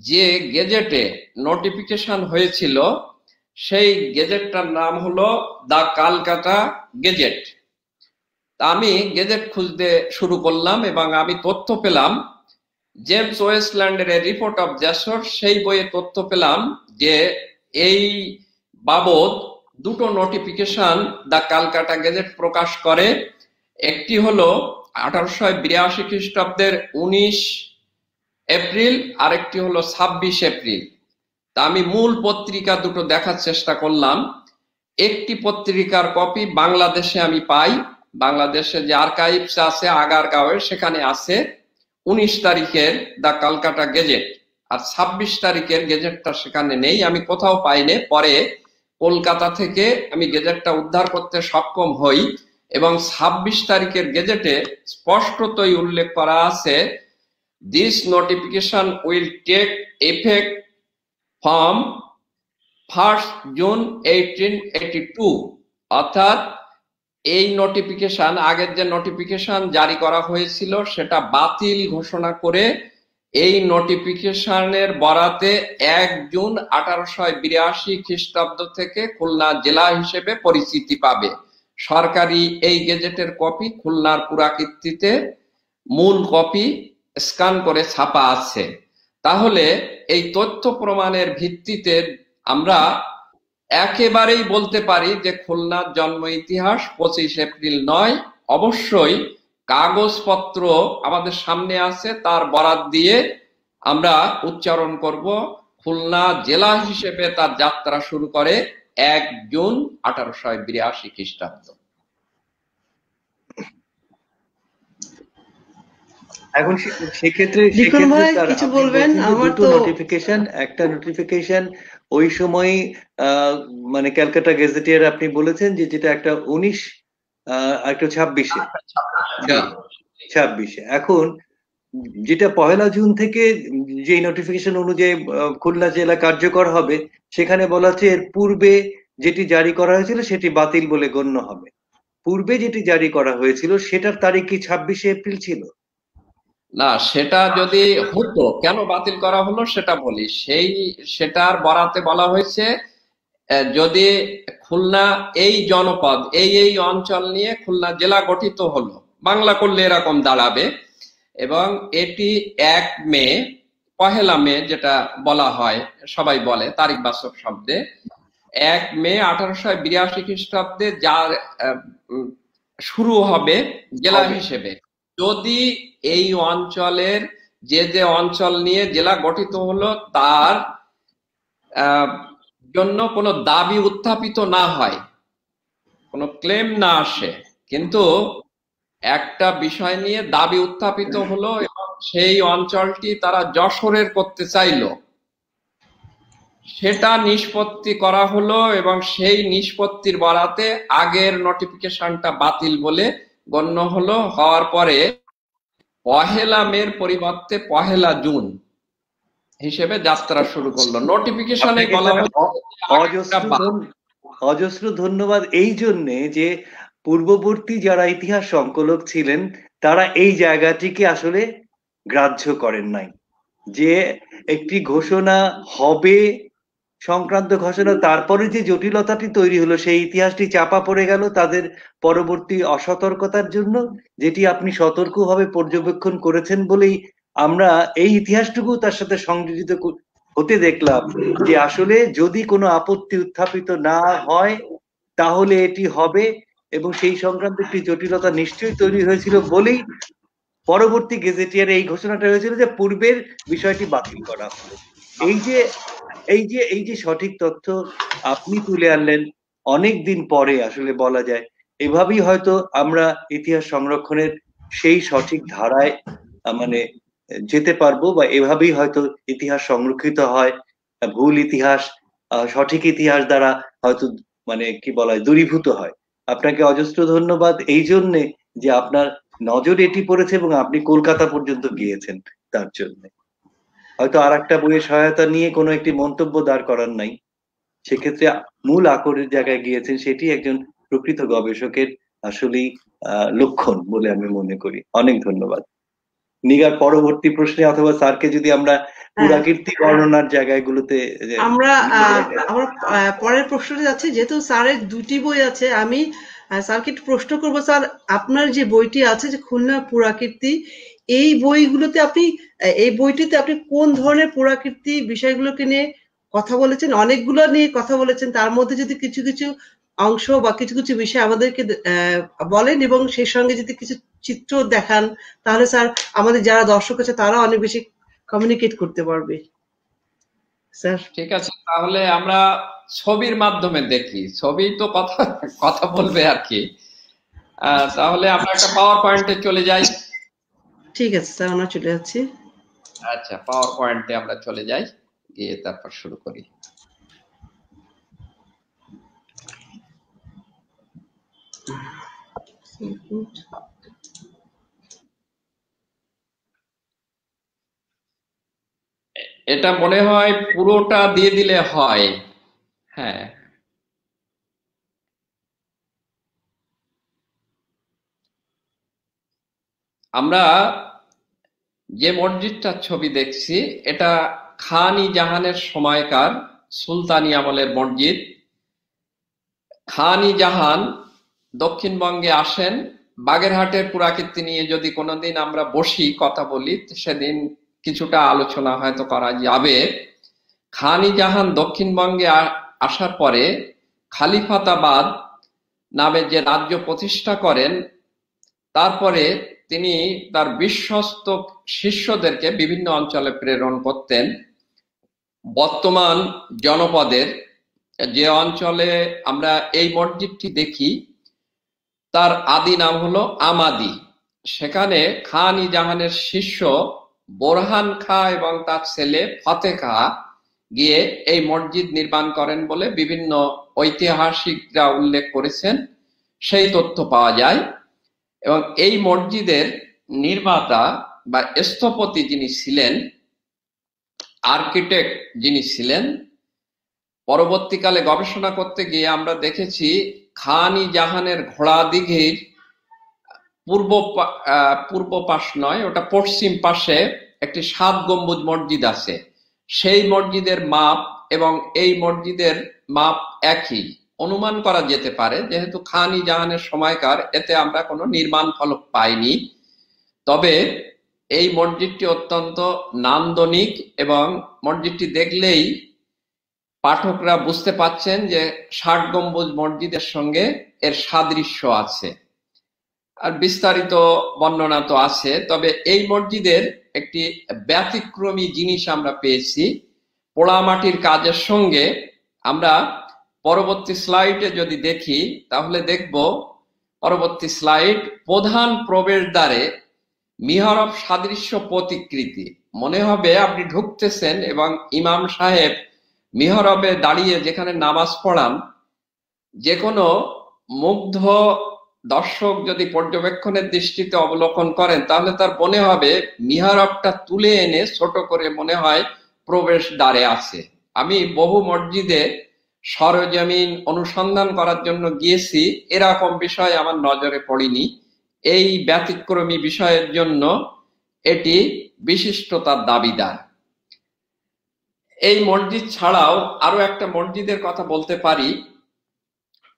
যে গেজেটে নোটিফিকেশন হয়েছিল সেই গেজেটটার নাম হলো দ্য কালকাটা গেজেট। তা আমি গেজেট খুঁজতে শুরু করলাম এবং আমি তথ্য পেলাম জেমস ওয়েস্টল্যান্ডের রিপোর্ট অফ যশোর, সেই বইয়ে তথ্য পেলাম যে এই বাবদ দুটো নোটিফিকেশন দ্য কালকাটা গেজেট প্রকাশ করে। একটি হলো 1882 খ্রিস্টাব্দের 19 এপ্রিল, আরেকটি হলো 26 এপ্রিল। তা আমি মূল পত্রিকা দুটো দেখার চেষ্টা করলাম। একটি পত্রিকার কপি বাংলাদেশে আমি পাই, বাংলাদেশে যে আর্কাইভস আছে আগারগাঁওয়ের, সেখানে আছে 19 তারিখের দ্য কালকাটা গেজেট, আর 26 তারিখের গেজেটটা সেখানে নেই, আমি কোথাও পাইনি। পরে কলকাতা থেকে আমি গেজেটটা উদ্ধার করতে সক্ষম হই এবং 26 তারিখের গেজেটে স্পষ্টতই উল্লেখ করা আছে, this notification will take effect from 1 June 1882। অর্থাৎ এই নোটিফিকেশন, আগের যে নোটিফিকেশন জারি করা হয়েছিল সেটা বাতিল ঘোষণা করে এই নোটিফিকেশনের বরাতে 1 জুন 1882 খ্রিস্টাব্দ থেকে খুলনা জেলা হিসেবে পরিচিতি পাবে। সরকারি এই গেজেটের কপি খুলনার পুরাকীর্তিতে মূল কপি স্ক্যান করে ছাপা আছে। তাহলে এই তথ্য প্রমাণের ভিত্তিতে আমরা একেবারেই বলতে পারি যে খুলনার জন্ম ইতিহাস 25 এপ্রিল নয়। অবশ্যই কাগজপত্র আমাদের সামনে আছে, তার বরাত দিয়ে আমরা উচ্চারণ করব খুলনা জেলা হিসেবে তার যাত্রা শুরু করে 1 জুন 1882 খ্রিস্টাব্দ।
এখন সেক্ষেত্রে
কিছু বলবেন? আমার তো
নোটিফিকেশন, একটা নোটিফিকেশন ওই সময় মানে ক্যালকাটা গেজেটিয়ার আপনি বলেছেন যে যেটা একটা 19 একটা 26 এখন যেটা 1 জুন থেকে যে নোটিফিকেশন অনুযায়ী খুলনা জেলা কার্যকর হবে, সেখানে বলা হচ্ছে এর পূর্বে যেটি জারি করা হয়েছিল সেটি বাতিল বলে গণ্য হবে। পূর্বে যেটি জারি করা হয়েছিল সেটার তারিখ কি 26 এপ্রিল ছিল?
না, সেটা যদি হতো, কেন বাতিল করা হলো সেটা বলি। সেটার বরাতে বলা হয়েছে যদি খুলনা এই জনপদ এই অঞ্চল নিয়ে খুলনা জেলা গঠিত হলো, বাংলা করলে এরকম দাঁড়াবে, এবং এটি 1 মে, 1 মে যেটা বলা হয়, সবাই বলে তারিখবাচক শব্দে, 1 মে 1882 খ্রিস্টাব্দে যার শুরু হবে জেলা হিসেবে। যদি এই অঞ্চলের যে অঞ্চল নিয়ে জেলা গঠিত হলো তার জন্য কোনো দাবি উত্থাপিত না হয়, কোনো ক্লেম না আসে, কিন্তু একটা বিষয় নিয়ে দাবি উত্থাপিত হলো এবং সেই অঞ্চলটি তারা যশোরের করতে চাইলো, সেটা নিষ্পত্তি করা হলো এবং সেই নিষ্পত্তির বরাতে আগের নোটিফিকেশনটা বাতিল বলে গণ্য হলো। হওয়ার পরে 1 মের পরিবর্তে 1 জুন হিসেবে যাত্রা শুরু করলো। নোটিফিকেশনে বলা
অজস্র ধন্যবাদ এই জন্যে যে পূর্ববর্তী যারা ইতিহাস সংকলক ছিলেন তারা এই জায়গাটিকে আসলে গ্রাহ্য করেন নাই, যে একটি ঘোষণা হবে সংক্রান্ত ঘোষণা, তারপরে যে জটিলতাটি তৈরি হলো সেই ইতিহাসটি চাপা পড়ে গেল তাদের পরবর্তী অসতর্কতার জন্য, যেটি আপনি সতর্কভাবে পর্যবেক্ষণ করেছেন বলেই আমরা এই ইতিহাসটুকু তার সাথে সংযোজিত হতে দেখলাম যে আসলে যদি কোনো আপত্তি উত্থাপিত না হয় তাহলে এটি হবে, এবং সেই সংক্রান্ত একটি জটিলতা নিশ্চয়ই তৈরি হয়েছিল বলেই পরবর্তী গেজেটিয়ার এই ঘোষণাটা হয়েছিল যে পূর্বের বিষয়টি বাতিল করা হলো। এই যে সঠিক তথ্য আপনি তুলে আনলেন অনেক দিন পরে, আসলে বলা যায় এভাবেই হয়তো আমরা ইতিহাস সংরক্ষণের সেই সঠিক ধারায় মানে যেতে পারবো, বা এভাবেই হয়তো ইতিহাস সংরক্ষিত হয়। ভুল ইতিহাস সঠিক ইতিহাস দ্বারা হয়তো মানে কি বলা হয় দূরীভূত হয়। আপনাকে অজস্র ধন্যবাদ এই জন্যে যে আপনার নজর এটি পড়েছে এবং আপনি কলকাতা পর্যন্ত গিয়েছেন। তার জন্য। হয়তো আর একটা বইয়ের সহায়তা নিয়ে কোনো একটি মন্তব্য দাঁড় করার নাই, সেক্ষেত্রে মূল আকরের জায়গায় গিয়েছেন, সেটি একজন প্রকৃত গবেষকের আসলেই লক্ষণ বলে আমি মনে করি। অনেক ধন্যবাদ। নিগার, পরবর্তী প্রশ্নে অথবা স্যারকে যদি আমরা পুরাকীর্তি বর্ণনার জায়গাগুলোতে
আমরা পরের প্রশ্নটা যাচ্ছি, যেহেতু স্যারের দুটি বই আছে, আমি স্যারকে একটু প্রশ্ন করবো। স্যার, আপনার যে বইটি আছে যে খুলনা পুরাকীর্তি, এই বইটিতে আপনি কোন ধরনের পুরাকীর্তি বিষয়গুলোকে নিয়ে কথা বলেছেন? অনেকগুলো নিয়ে কথা বলেছেন, তার মধ্যে যদি কিছু কিছু অংশ বা কিছু কিছু বিষয় আমাদেরকে বলেন এবং সেই সঙ্গে যদি কিছু চিত্র দেখান, তাহলে স্যার আমাদের যারা দর্শক আছে তারা অনেক বেশি কমিউনিকেট করতে পারবে। স্যার
ঠিক আছে, তাহলে আমরা ছবির মাধ্যমে দেখি, ছবি তো কথা বলবে আর কি। তাহলে আমরা একটা পাওয়ার পয়েন্টে চলে যাই।
ঠিক আছে স্যার, আমরা চলে যাচ্ছি।
আচ্ছা, পাওয়ার পয়েন্টে আমরা চলে যাই, গিয়ে তারপর শুরু করি। এটা মনে হয় পুরোটা দিয়ে দিলে হয়। হ্যাঁ, আমরা যে মসজিদটার ছবি দেখছি এটা খান-ই-জাহানের সময়কার সুলতানি আমলের মসজিদ। খান-ই-জাহান দক্ষিণবঙ্গে আসেন। বাগেরহাটের পুরাকীর্তি নিয়ে যদি কোনোদিন আমরা বসি কথা বলি, সেদিন কিছুটা আলোচনা হয়তো করা যাবে। খান-ই-জাহান দক্ষিণবঙ্গে আসার পরে খালিফাতাবাদ নামে যে রাজ্য প্রতিষ্ঠা করেন, তারপরে তিনি তার বিশ্বস্ত শিষ্যদেরকে বিভিন্ন অঞ্চলে প্রেরণ করতেন। বর্তমান জনপদের যে অঞ্চলে আমরা এই মসজিদটি দেখি তার আদি নাম হলো আমাদি। সেখানে খান-ই-জাহানের শিষ্য বোরহান খাঁ এবং তার ছেলে ফতে খাঁ গিয়ে এই মসজিদ নির্মাণ করেন বলে বিভিন্ন ঐতিহাসিকরা উল্লেখ করেছেন, সেই তথ্য পাওয়া যায়। এবং এই মসজিদের নির্মাতা বা স্থপতি যিনি ছিলেন, আর্কিটেক্ট যিনি ছিলেন, পরবর্তীকালে গবেষণা করতে গিয়ে আমরা দেখেছি খান-ই-জাহানের ঘোড়া দিঘির পূর্ব পাশ নয়, ওটা পশ্চিম পাশে একটি 7 গম্বুজ মসজিদ আছে। সেই মসজিদের মাপ এবং এই মসজিদের মাপ একই অনুমান করা যেতে পারে, যেহেতু খান-ই-জাহানের সময়কার। এতে আমরা কোনো নির্মাণ ফলক পাইনি, তবে এই মসজিদটি অত্যন্ত নান্দনিক এবং মসজিদটি দেখলেই পাঠকরা বুঝতে পাচ্ছেন যে 7 গম্বুজ মসজিদের সঙ্গে এর সাদৃশ্য আছে। আর বিস্তারিত বর্ণনা তো আছে, তবে এই মসজিদের একটি ব্যতিক্রমী জিনিস আমরা পেয়েছি পোড়ামাটির কাজের সঙ্গে। আমরা পরবর্তী স্লাইডে যদি দেখি তাহলে দেখব, পরবর্তী স্লাইড, প্রধান প্রবেশদ্বারে মিহরাব সাদৃশ্য প্রতিকৃতি। মনে হবে আপনি ঢুকতেছেন এবং ইমাম সাহেব মিহরাবে দাঁড়িয়ে যেখানে নামাজ পড়ান, যে কোনো মুগ্ধ দর্শক যদি পর্যবেক্ষণের দৃষ্টিতে অবলোকন করেন তাহলে তার মনে হবে মিহরাবটা তুলে এনে ছোট করে মনে হয় প্রবেশ দ্বারে আছে। আমি বহু মসজিদে সরজমিন অনুসন্ধান করার জন্য গিয়েছি, এরকম বিষয় আমার নজরে পড়েনি। এই ব্যতিক্রমী বিষয়ের জন্য এটি বিশিষ্টতার দাবিদার। এই মসজিদ ছাড়াও আরো একটা মসজিদের কথা বলতে পারি।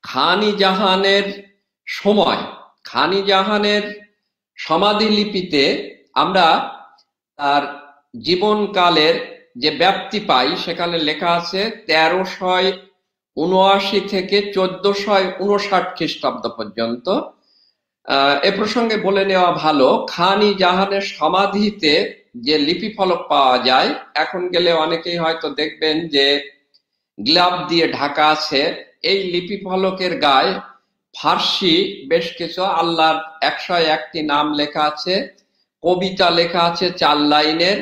খান-ই-জাহানের সময় খান-ই-জাহানের সমাধিলিপিতে আমরা তার জীবনকালের যে ব্যাপ্তি পাই, সেখানে লেখা আছে 1379 থেকে 1459 খ্রিস্টাব্দ পর্যন্ত। এ প্রসঙ্গে বলে নেওয়া ভালো, খান-ই-জাহানের সমাধিতে যে লিপি ফলক পাওয়া যায়, এখন গেলে অনেকেই হয়তো দেখবেন যে গ্লাভ দিয়ে ঢাকা আছে। এই লিপি ফলকের গায়ে ফার্সি বেশ কিছু আল্লাহর 101টি নাম লেখা আছে, কবিতা লেখা আছে 4 লাইনের,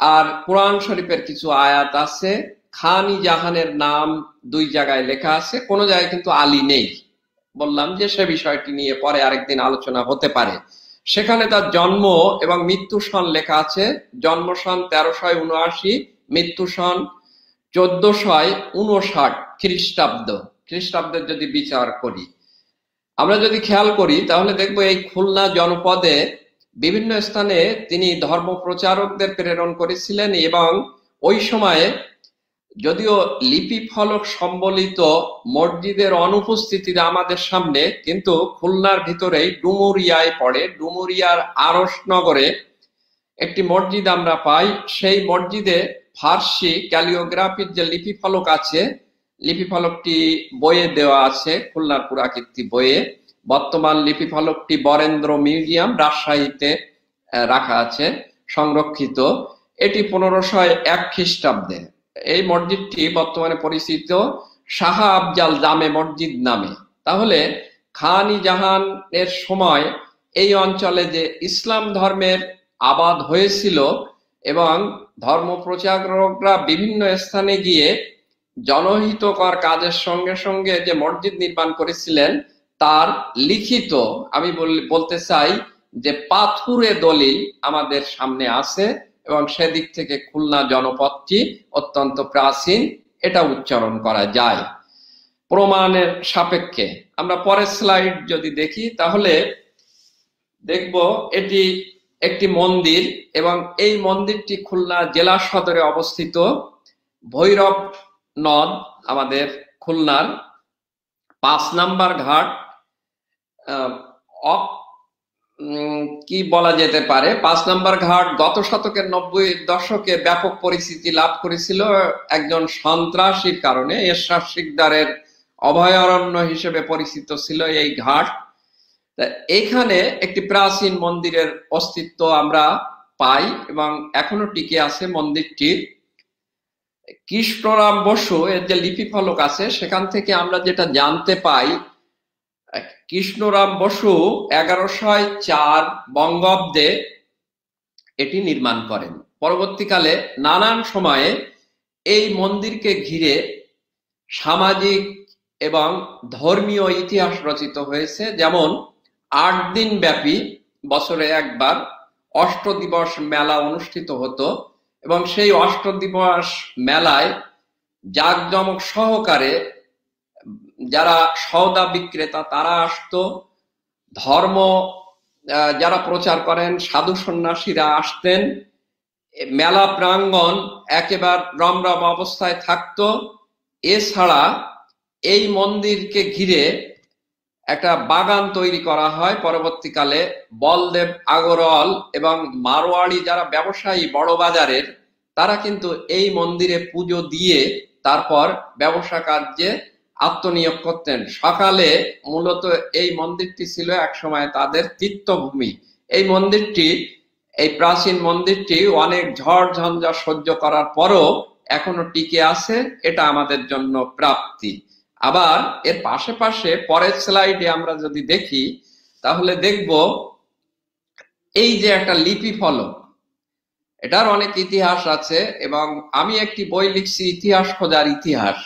আর কোরআন শরীফের কিছু আয়াত আছে। খান-ই-জাহানের নাম 2 জায়গায় লেখা আছে, কোনো জায়গায় কিন্তু আলী নেই। বললাম যে সে বিষয়টি নিয়ে পরে আরেকদিন আলোচনা হতে পারে। সেখানে তার জন্ম এবং মৃত্যু সন লেখা আছে। জন্ম সন 1379, মৃত্যু সন 1459 খ্রিস্টাব্দের যদি বিচার করি, আমরা যদি খেয়াল করি তাহলে দেখবো এই খুলনা জনপদে বিভিন্ন স্থানে তিনি ধর্ম প্রচারকদের প্রেরণ করেছিলেন, এবং ওই সময়ে যদিও লিপি ফলক সম্বলিত মসজিদের অনুপস্থিতিতে আমাদের সামনে, কিন্তু খুলনার ভিতরেই ডুমুরিয়ায় পড়ে, ডুমুরিয়ার আরশনগরে একটি মসজিদ আমরা পাই। সেই মসজিদে ফার্সি ক্যালিওগ্রাফির যে লিপি ফলক আছে, লিপি ফলকটি বইয়ে দেওয়া আছে, খুলনার পুরাকীর্তি বইয়ে। বর্তমান লিপি ফলকটি বরেন্দ্র মিউজিয়াম রাজশাহীতে রাখা আছে সংরক্ষিত। এটি 1501 খ্রিস্টাব্দে। এই মসজিদটি বর্তমানে পরিচিত শাহ আফজাল জামে মসজিদ নামে। তাহলে খান-ই জাহানের সময় এই অঞ্চলে যে ইসলাম ধর্মের আবাদ হয়েছিল এবং ধর্ম প্রচারকরা বিভিন্ন স্থানে গিয়ে জনহিতকর কাজের সঙ্গে সঙ্গে যে মসজিদ নির্মাণ করেছিলেন, তার লিখিত, আমি বলতে চাই যে পাথুরে দলিল আমাদের সামনে আছে, এবং সেদিক থেকে খুলনা জনপদটি অত্যন্ত প্রাচীন, এটা উচ্চারণ করা যায় প্রমাণের সাপেক্ষে। আমরা পরের স্লাইড যদি দেখি তাহলে দেখব এটি একটি মন্দির, এবং এই মন্দিরটি খুলনা জেলা সদরে অবস্থিত। ভৈরব নদ আমাদের খুলনার 5 নাম্বার ঘাট, কি বলা যেতে পারে, 5 নাম্বার ঘাট গত শতকের 90 দশকে ব্যাপক পরিচিতি লাভ করেছিল একজন সন্ত্রাসীর কারণে। এরশাদ শিকদারের অভয়ারণ্য হিসেবে পরিচিত ছিল এই ঘাট। এখানে একটি প্রাচীন মন্দিরের অস্তিত্ব আমরা পাই এবং এখনো টিকে আছে মন্দিরটি। কৃষ্ণরাম বসু এর যে লিপি ফলক আছে সেখান থেকে আমরা যেটা জানতে পাই, কৃষ্ণরাম বসু 1104 বঙ্গাব্দে এটি নির্মাণ করেন। পরবর্তীকালে নানান সময়ে এই মন্দিরকে ঘিরে সামাজিক এবং ধর্মীয় ইতিহাস রচিত হয়েছে। যেমন 8 দিন ব্যাপী বছরে একবার অষ্টদিবস মেলা অনুষ্ঠিত হতো, এবং সেই অষ্টদিবস মেলায় জাঁকজমক সহকারে যারা সওদা বিক্রেতা তারা আসতো, ধর্ম যারা প্রচার করেন সাধু সন্ন্যাসীরা আসতেন। মেলা প্রাঙ্গণ একেবারে রমরম অবস্থায় থাকতো। এছাড়া এই মন্দিরকে ঘিরে একটা বাগান তৈরি করা হয় পরবর্তীকালে। বলদেব আগরওয়াল এবং মারোয়াড়ি যারা ব্যবসায়ী বড় বাজারের, তারা কিন্তু এই মন্দিরে পুজো দিয়ে তারপর ব্যবসা কার্যে আত্মনিয়োগ করতেন। সকালে মূলত এই মন্দিরটি ছিল একসময় তাদের তীর্থভূমি। এই মন্দিরটি, এই প্রাচীন মন্দিরটি অনেক ঝড় ঝঞ্ঝা সহ্য করার পরও এখনো টিকে আছে, এটা আমাদের জন্য প্রাপ্তি। আবার এর পাশে পাশে পরের স্লাইডে আমরা যদি দেখি তাহলে দেখব এই যে একটা লিপি ফলক, এটার অনেক ইতিহাস আছে, এবং আমি একটি বই লিখছি ইতিহাস খোঁজার ইতিহাস,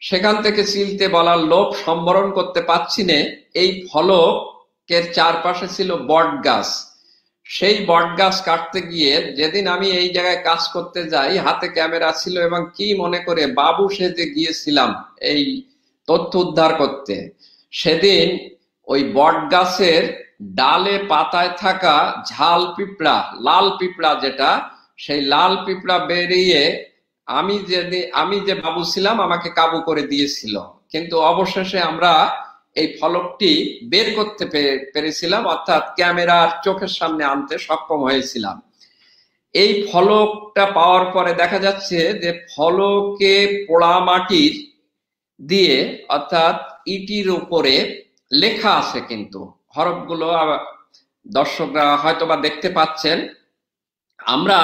সেখান থেকে চিলতে বলার লোভ সম্বরণ করতে পারছি না। এই ফলকের চারপাশে ছিল বট গাছ। সেই বট গাছ কাটতে গিয়ে যেদিন আমি এই জায়গায় কাজ করতে যাই, হাতে ক্যামেরা ছিল এবং কি মনে করে বাবু সেজে গিয়েছিলাম এই তথ্য উদ্ধার করতে, সেদিন ওই বট গাছের ডালে পাতায় থাকা ঝাল পিঁপড়া, লাল পিঁপড়া যেটা, সেই লাল পিঁপড়া বেরিয়ে আমি যে বাবু ছিলাম আমাকে কাবু করে দিয়েছিল। কিন্তু অবশেষে আমরা এই ফলকটি বের করতে পেরেছিলাম, অর্থাৎ ক্যামেরার চোখের সামনে আনতে সক্ষম হয়েছিলাম। এই ফলকটা পাওয়ার পরে দেখা যাচ্ছে যে ফলকে পোড়া মাটির দিয়ে, অর্থাৎ ইটির উপরে লেখা আছে, কিন্তু হরফগুলো দর্শকরা হয়তোবা দেখতে পাচ্ছেন। আমরা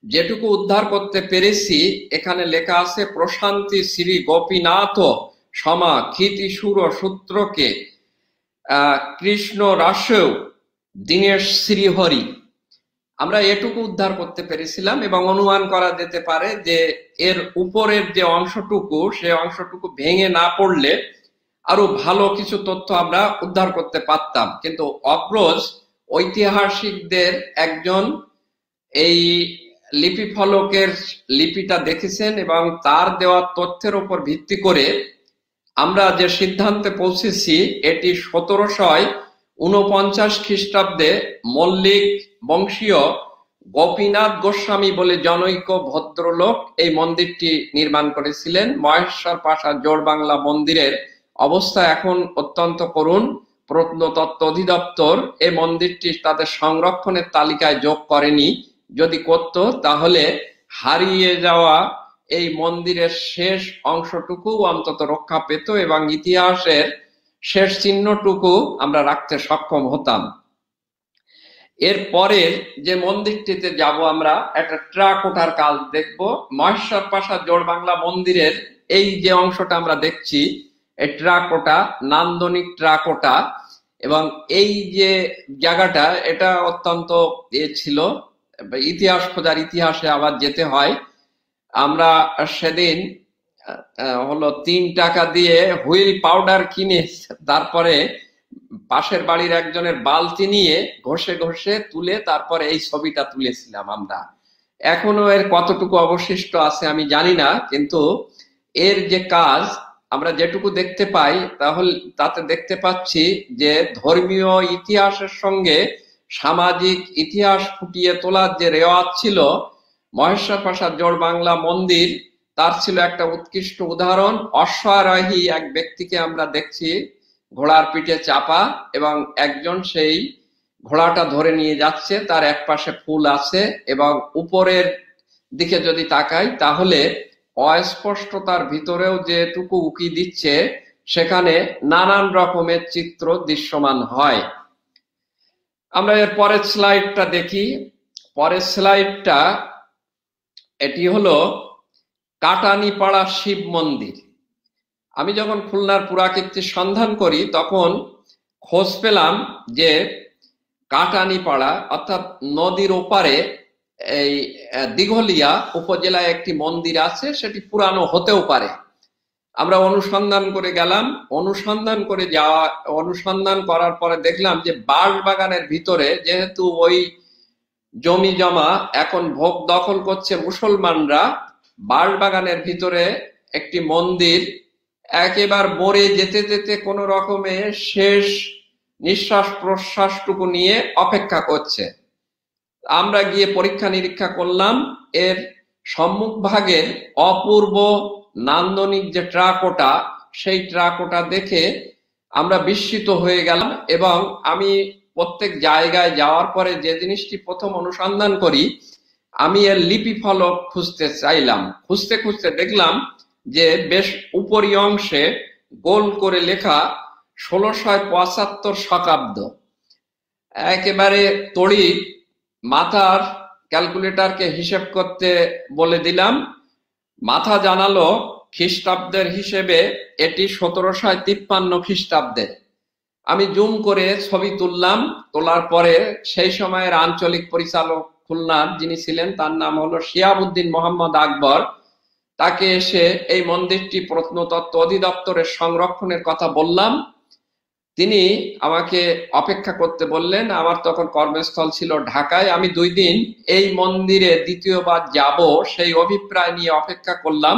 যেটুকু উদ্ধার করতে পেরেছি, এখানে লেখা আছে প্রশান্তি শ্রী গোপীনাথ সমা ক্ষিতি সুর সূত্রকে কৃষ্ণ রাসেও দীনেশ শ্রীহরি। আমরা এটুকু উদ্ধার করতে পেরেছিলাম, এবং অনুমান করা যেতে পারে যে এর উপরের যে অংশটুকু, সে অংশটুকু ভেঙে না পড়লে আরো ভালো কিছু তথ্য আমরা উদ্ধার করতে পারতাম। কিন্তু অগ্রজ ঐতিহাসিকদের একজন এই লিপি ফলকের লিপিটা দেখেছেন এবং তার দেওয়া তথ্যের উপর ভিত্তি করে আমরা যে সিদ্ধান্তে পৌঁছেছি এটি 1749 খ্রিস্টাব্দে মল্লিক বংশীয় গোপীনাথ গোস্বামী বলে জনৈক ভদ্রলোক এই মন্দিরটি নির্মাণ করেছিলেন। মহেশ্বর প্রাসাদ জোড়বাংলা মন্দিরের অবস্থা এখন অত্যন্ত করুণ। প্রত্নতত্ত্ব অধিদপ্তর এই মন্দিরটি তাদের সংরক্ষণের তালিকায় যোগ করেনি। যদি করত তাহলে হারিয়ে যাওয়া এই মন্দিরের শেষ অংশটুকু অন্তত রক্ষা পেত এবং ইতিহাসের শেষ চিহ্নটুকু আমরা রাখতে সক্ষম হতাম। এরপরে যে মন্দিরটিতে যাব আমরা, একটা ট্রাকোটার কাজ দেখব। মহেশ্বর প্রাসাদ জোড়বাংলা মন্দিরের এই যে অংশটা আমরা দেখছি, এই ট্রাকোটা নান্দনিক ট্রাকোটা, এবং এই যে জায়গাটা এটা অত্যন্ত ছিল, ইতিহাস খোঁজার ইতিহাসে আবার যেতে হয়। আমরা সেদিন হলো 3 টাকা দিয়ে হুইল পাউডার কিনে তারপরে পাশের বাড়ির একজনের বালতি নিয়ে ঘষে ঘষে তুলে তারপরে এই ছবিটা তুলেছিলাম আমরা। এখনো এর কতটুকু অবশিষ্ট আছে আমি জানি না, কিন্তু এর যে কাজ আমরা যেটুকু দেখতে পাই তাহলে তাতে দেখতে পাচ্ছি যে ধর্মীয় ইতিহাসের সঙ্গে সামাজিক ইতিহাস ফুটিয়ে তোলার যে রেওয়াজ ছিল মহেশ্বর প্রাসাদ জোড়বাংলা মন্দির, তার ছিল একটা উৎকৃষ্ট উদাহরণ। অশ্বারোহী এক ব্যক্তিকে আমরা দেখছি ঘোড়ার পিঠে চাপা, এবং একজন সেই ঘোড়াটা ধরে নিয়ে যাচ্ছে, তার এক পাশে ফুল আছে, এবং উপরের দিকে যদি তাকাই তাহলে অস্পষ্টতার ভিতরেও যেটুকু উকি দিচ্ছে সেখানে নানান রকমের চিত্র দৃশ্যমান হয়। আমরা এর পরের স্লাইডটা দেখি। পরের স্লাইডটা এটি হলো কাটানীপাড়া শিব মন্দির। আমি যখন খুলনার পুরাকীর্তির সন্ধান করি তখন খোঁজ পেলাম যে কাটানীপাড়া অর্থাৎ নদীর ওপারে এই দিঘলিয়া উপজেলায় একটি মন্দির আছে, সেটি পুরানো হতেও পারে। আমরা অনুসন্ধান করে গেলাম, অনুসন্ধান করার পরে দেখলাম যে বাঁশবাগানের ভিতরে, যেহেতু ওই জমি জমা এখন ভোগ দখল করছে মুসলমানরা, বাঁশবাগানের ভিতরে একটি মন্দির একেবারে মরে যেতে যেতে কোন রকমে শেষ নিঃশ্বাস প্রশ্বাসটুকু নিয়ে অপেক্ষা করছে। আমরা গিয়ে পরীক্ষা নিরীক্ষা করলাম। এর সম্মুখ ভাগের অপূর্ব নান্দনিক যে ট্রাকোটা, সেই ট্রাকোটা দেখে আমরা বিস্মিত হয়ে গেলাম। এবং আমি প্রত্যেক জায়গায় যাওয়ার পরে যে জিনিসটি প্রথম অনুসন্ধান করি, আমি এর লিপি ফলক খুঁজতে চাইলাম। খুঁজতে খুঁজতে দেখলাম যে বেশ উপরি অংশে গোল করে লেখা 1675 শতাব্দ। একেবারে তড়িৎ মাথার ক্যালকুলেটরকে হিসেব করতে বলে দিলাম, মাথা জানালো খ্রিস্টাব্দের হিসেবে এটি 1753 খ্রিস্টাব্দের। আমি জুম করে ছবি তুললাম। তোলার পরে সেই সময়ের আঞ্চলিক পরিচালক খুলনার যিনি ছিলেন, তার নাম হলো শিহাবুদ্দিন মোহাম্মদ আকবর, তাকে এসে এই মন্দিরটি প্রত্নতত্ত্ব অধিদপ্তরের সংরক্ষণের কথা বললাম। তিনি আমাকে অপেক্ষা করতে বললেন। আমার তখন কর্মস্থল ছিল ঢাকায়। আমি 2 দিন এই মন্দিরে দ্বিতীয়বার যাব সেই অভিপ্রায় নিয়ে অপেক্ষা করলাম,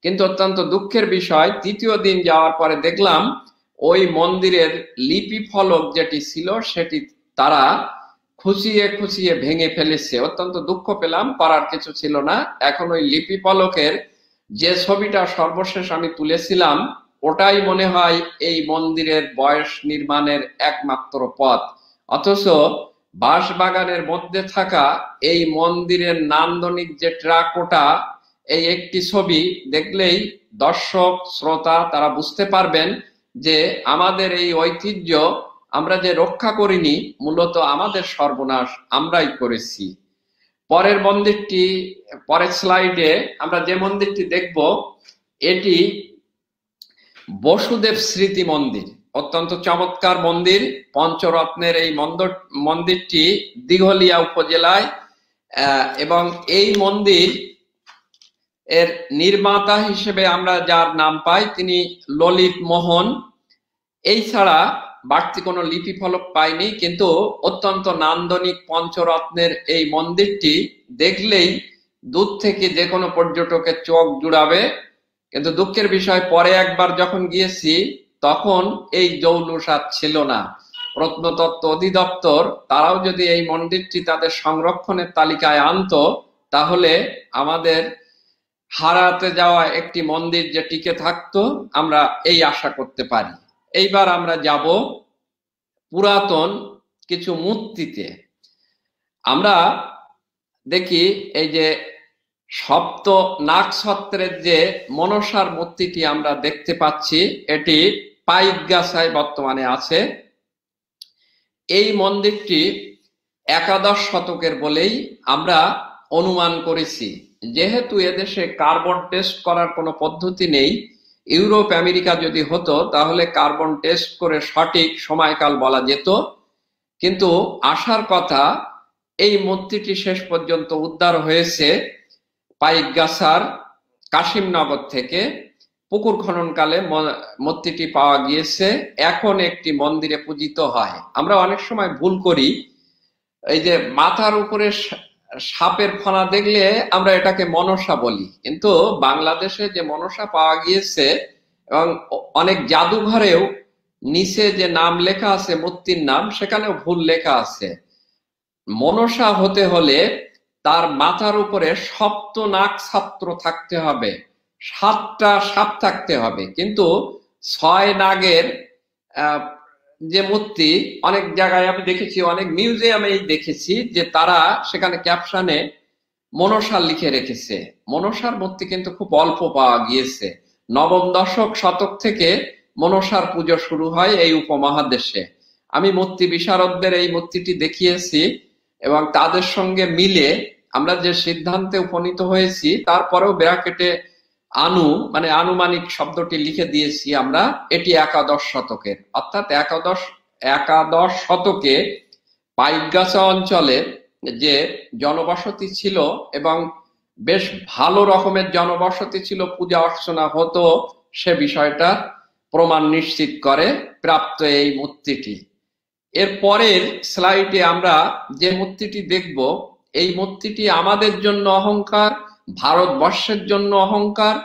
কিন্তু অত্যন্ত দুঃখের বিষয় 3য় দিন যাওয়ার পরে দেখলাম ওই মন্দিরের লিপি ফলক যেটি ছিল সেটি তারা খুঁচিয়ে খুঁচিয়ে ভেঙে ফেলেছে। অত্যন্ত দুঃখ পেলাম, করার কিছু ছিল না। এখন ওই লিপি ফলকের যে ছবিটা সর্বশেষ আমি তুলেছিলাম ওটাই মনে হয় এই মন্দিরের বয়স নির্মাণের একমাত্র পথ। অথচ বাঁশবাগানের মধ্যে থাকা এই মন্দিরের নান্দনিক যে ট্রাকোটা, এই একটি ছবি দেখলেই দর্শক শ্রোতা তারা বুঝতে পারবেন যে আমাদের এই ঐতিহ্য আমরা যে রক্ষা করিনি, মূলত আমাদের সর্বনাশ আমরাই করেছি। পরের মন্দিরটি, পরের স্লাইডে আমরা যে মন্দিরটি দেখব এটি বসুদেব স্মৃতি মন্দির। অত্যন্ত চমৎকার মন্দির, পঞ্চরত্নের এই মন্দিরটি দিঘলিয়া উপজেলায়। এবং এই মন্দির এর নির্মাতা হিসেবে আমরা যার নাম পাই তিনি ললিত মোহন। এই ছাড়া বাড়তি কোনো লিপি ফলক পাইনি, কিন্তু অত্যন্ত নান্দনিক পঞ্চরত্নের এই মন্দিরটি দেখলেই দূর থেকে যে কোনো পর্যটকের চোখ জুড়াবে। কিন্তু দুঃখের বিষয়, পরে একবার যখন গিয়েছি তখন এই জৌলুসাত ছিল না। প্রত্নতত্ত্ব অধিদপ্তর তারাও যদি এই মন্দিরটি তাদের সংরক্ষণের তালিকায় আনতো, তাহলে আমাদের হারাতে যাওয়া একটি মন্দির যে টিকে থাকতো, আমরা এই আশা করতে পারি। এইবার আমরা যাব পুরাতন কিছু মূর্তিতে। আমরা দেখি এই যে সপ্ত নাগছত্রের যে মনসার মূর্তিটি আমরা দেখতে পাচ্ছি, এটি পাইকগাছায় বর্তমানে আছে। এই মন্দিরটি একাদশ শতকের বলেই আমরা অনুমান করেছি। যেহেতু এদেশে কার্বন টেস্ট করার কোনো পদ্ধতি নেই, ইউরোপ আমেরিকা যদি হতো তাহলে কার্বন টেস্ট করে সঠিক সময়কাল বলা যেত। কিন্তু আসার কথা, এই মূর্তিটি শেষ পর্যন্ত উদ্ধার হয়েছে পাইকগাছার কাশিমনগর থেকে। পুকুর খননকালে মূর্তিটি পাওয়া গিয়েছে, এখন একটি মন্দিরে পূজিত হয়। আমরা অনেক সময় ভুল করি, এই যে মাথার উপরে সাপের ফনা দেখলে আমরা এটাকে মনসা বলি, কিন্তু বাংলাদেশে যে মনসা পাওয়া গিয়েছে এবং অনেক জাদুঘরেও নিচে যে নাম লেখা আছে মূর্তির নাম, সেখানেও ভুল লেখা আছে। মনসা হতে হলে তার মাথার উপরে সপ্ত নাগছত্র থাকতে হবে, 7টা সাপ থাকতে হবে। কিন্তু 6 নাগের যে মূর্তি অনেক জায়গায় আমি দেখেছি, অনেক মিউজিয়ামে দেখেছি যে তারা সেখানে ক্যাপশনে মনসা লিখে রেখেছে। মনসার মূর্তি কিন্তু খুব অল্প পাওয়া গিয়েছে। নবম দশক শতক থেকে মনসার পুজো শুরু হয় এই উপমহাদেশে। আমি মূর্তি বিশারদদের এই মূর্তিটি দেখিয়েছি এবং তাদের সঙ্গে মিলে আমরা যে সিদ্ধান্তে উপনীত হয়েছি, তারপরেও ব্র্যাকেটে মানে আনুমানিক শব্দটি লিখে দিয়েছি আমরা, এটি একাদশ শতকের। অর্থাৎ একাদশ শতকে পাইকগাছা অঞ্চলে যে জনবসতি ছিল এবং বেশ ভালো রকমের জনবসতি ছিল, পূজা অর্চনা হতো, সে বিষয়টা প্রমাণ নিশ্চিত করে প্রাপ্ত এই মূর্তিটি। এর পরের স্লাইডে আমরা যে মূর্তিটি দেখব, এই মূর্তিটি আমাদের জন্য অহংকার, ভারতবর্ষের জন্য অহংকার,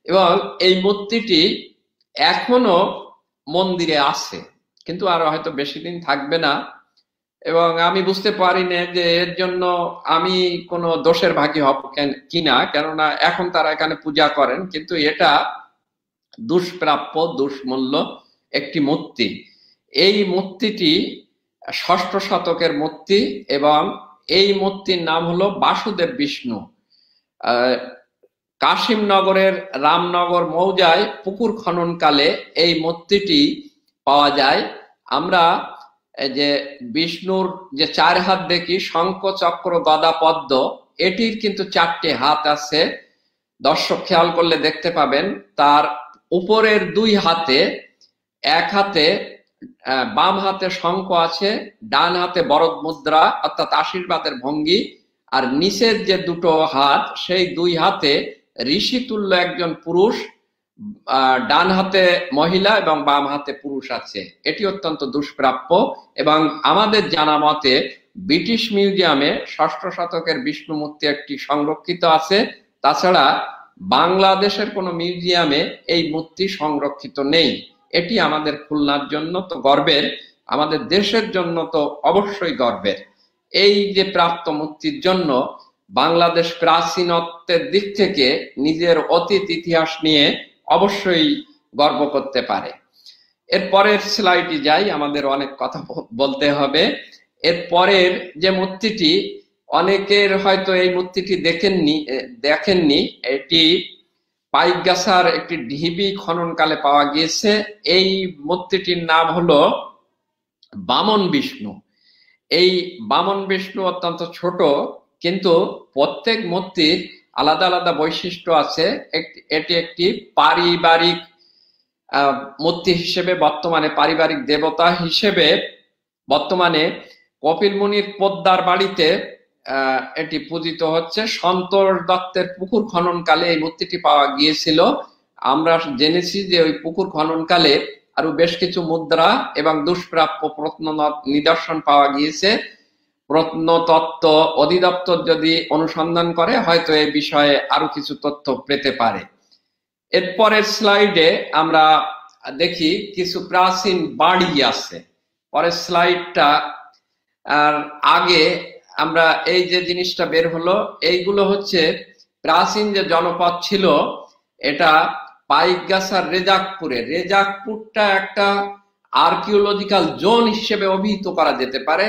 এবং এই মূর্তিটি এখনো মন্দিরে আছে, কিন্তু আর হয়তো বেশি দিন থাকবে না। এবং আমি বুঝতে পারি না যে এর জন্য আমি কোনো দোষের ভাগী হব কিনা, কেননা এখন তারা এখানে পূজা করেন, কিন্তু এটা দুষ্প্রাপ্য, দুষ্মূল্য একটি মূর্তি। এই মূর্তিটি ষষ্ঠ শতকের মূর্তি এবং এই মূর্তির নাম হলো বাসুদেব বিষ্ণু। কাশিমনগরের রামনগর মৌজায় পুকুর খননকালে এই মূর্তিটি পাওয়া যায়। আমরা যে বিষ্ণুর যে 4 হাত দেখি, শঙ্খ চক্র গদা পদ্ম, এটির কিন্তু 4টে হাত আছে। দর্শক খেয়াল করলে দেখতে পাবেন তার উপরের 2 হাতে, এক হাতে বাম হাতে শঙ্খ আছে, ডান হাতে বরদ মুদ্রা অর্থাৎ আশীর্বাদের ভঙ্গি, আর নিচের যে 2টো হাত, সেই 2 হাতে ঋষিতুল্য একজন পুরুষ, ডান হাতে মহিলা এবং বাম হাতে পুরুষ আছে। এটি অত্যন্ত দুষ্প্রাপ্য এবং আমাদের জানা মতে ব্রিটিশ মিউজিয়ামে ষষ্ঠ শতকের বিষ্ণু মূর্তি একটি সংরক্ষিত আছে। তাছাড়া বাংলাদেশের কোনো মিউজিয়ামে এই মূর্তি সংরক্ষিত নেই। এটি আমাদের খুলনার জন্য তো গর্বের, আমাদের দেশের জন্য তো অবশ্যই গর্বের। এই যে প্রাপ্ত মূর্তির জন্য বাংলাদেশ প্রাচীনত্বের দিক থেকে নিজের অতীত ইতিহাস নিয়ে অবশ্যই গর্ব করতে পারে। এর পরের স্লাইডে যাই, আমাদের অনেক কথা বলতে হবে। এর পরের যে মূর্তিটি, অনেকের হয়তো এই মূর্তিটি দেখেননি, এটি পাইকগাছার একটি ঢিবি খননকালে পাওয়া গিয়েছে। এই মূর্তিটির নাম হলো বামন বিষ্ণু। এই বামন বিষ্ণু অত্যন্ত ছোট, কিন্তু প্রত্যেক মূর্তির আলাদা আলাদা বৈশিষ্ট্য আছে। এটি একটি পারিবারিক মূর্তি হিসেবে, বর্তমানে পারিবারিক দেবতা হিসেবে বর্তমানে কপিল মুনির পোদ্দার বাড়িতে এটি পূজিত হচ্ছে। সন্তোষ দত্তের পুকুর খননকালে এই মূর্তিটি পাওয়া গিয়েছিল। আমরা জেনেছি যে ওই পুকুর খননকালে আরো বেশ কিছু মুদ্রা এবং দুষ্প্রাপ্য নিদর্শন পাওয়া গিয়েছে। প্রত্নতত্ত্ব অধিদপ্তর যদি অনুসন্ধান করে হয়তো এই বিষয়ে আরো কিছু তথ্য পেতে পারে। এরপরের স্লাইডে আমরা দেখি কিছু প্রাচীন বাড়ি আছে। পরের স্লাইডটা আর আগে আমরা এই যে জিনিসটা বের হলো, এইগুলো হচ্ছে প্রাচীন যে জনপদ ছিল এটা পাইকগাছার রেজাকপুরে। রেজাকপুরটা একটা আর্কিওলজিক্যাল জোন হিসেবে অভিহিত করা যেতে পারে।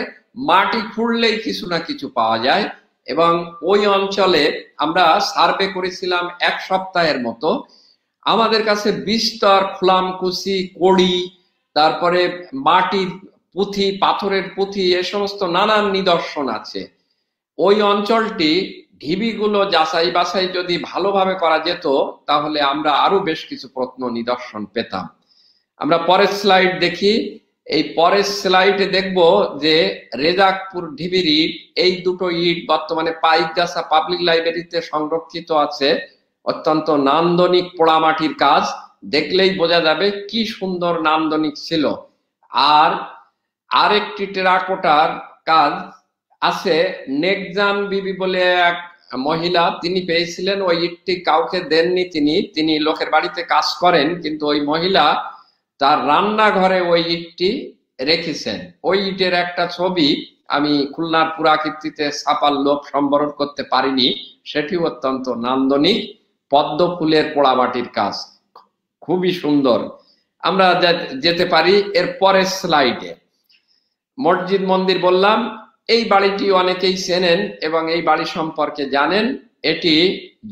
মাটি খুঁড়লেই কিছু না কিছু পাওয়া যায় এবং ওই অঞ্চলে আমরা সার্ভে করেছিলাম 1 সপ্তাহের মতো। আমাদের কাছে বিস্তর খোলামকুচি কড়ি, তারপরে মাটির পুঁথি, পাথরের পুঁথি, এ সমস্ত নানান নিদর্শন আছে। ওই অঞ্চলটি ঢিবিগুলো যাচাই বাছাই যদি ভালোভাবে করা যেত তাহলে আমরা আরো বেশ কিছু প্রত্ন নিদর্শন পেতাম। আমরা পরের স্লাইড দেখি। এই পরের স্লাইডে দেখব যে রেজাকপুর ঢিবির ইট, এই দুটো ইট বর্তমানে পাইকগাছা পাবলিক লাইব্রেরিতে সংরক্ষিত আছে। অত্যন্ত নান্দনিক পোড়ামাটির কাজ, দেখলেই বোঝা যাবে কি সুন্দর নান্দনিক ছিল। আর আরেকটি টেরাকোটার কাজ আছে। নেকজান বিবি বলে এক মহিলা, তিনি পেয়েছিলেন ওই ইটটি, কাউকে দেননি তিনি লোকের বাড়িতে কাজ করেন, কিন্তু ওই মহিলা তার রান্নাঘরে ওই ইটটি রেখেছেন। ওই ইটের একটা ছবি আমি খুলনার পুরাকীর্তিতে ছাপার লোভ সম্বরণ করতে পারিনি, সেটি অত্যন্ত নান্দনিক। পদ্ম ফুলের পোড়ামাটির কাজ খুবই সুন্দর। আমরা যেতে পারি এর পরের স্লাইডে। মসজিদ মন্দির বললাম, এই বাড়িটি অনেকেই চেনেন এবং এই বাড়ি সম্পর্কে জানেন। এটি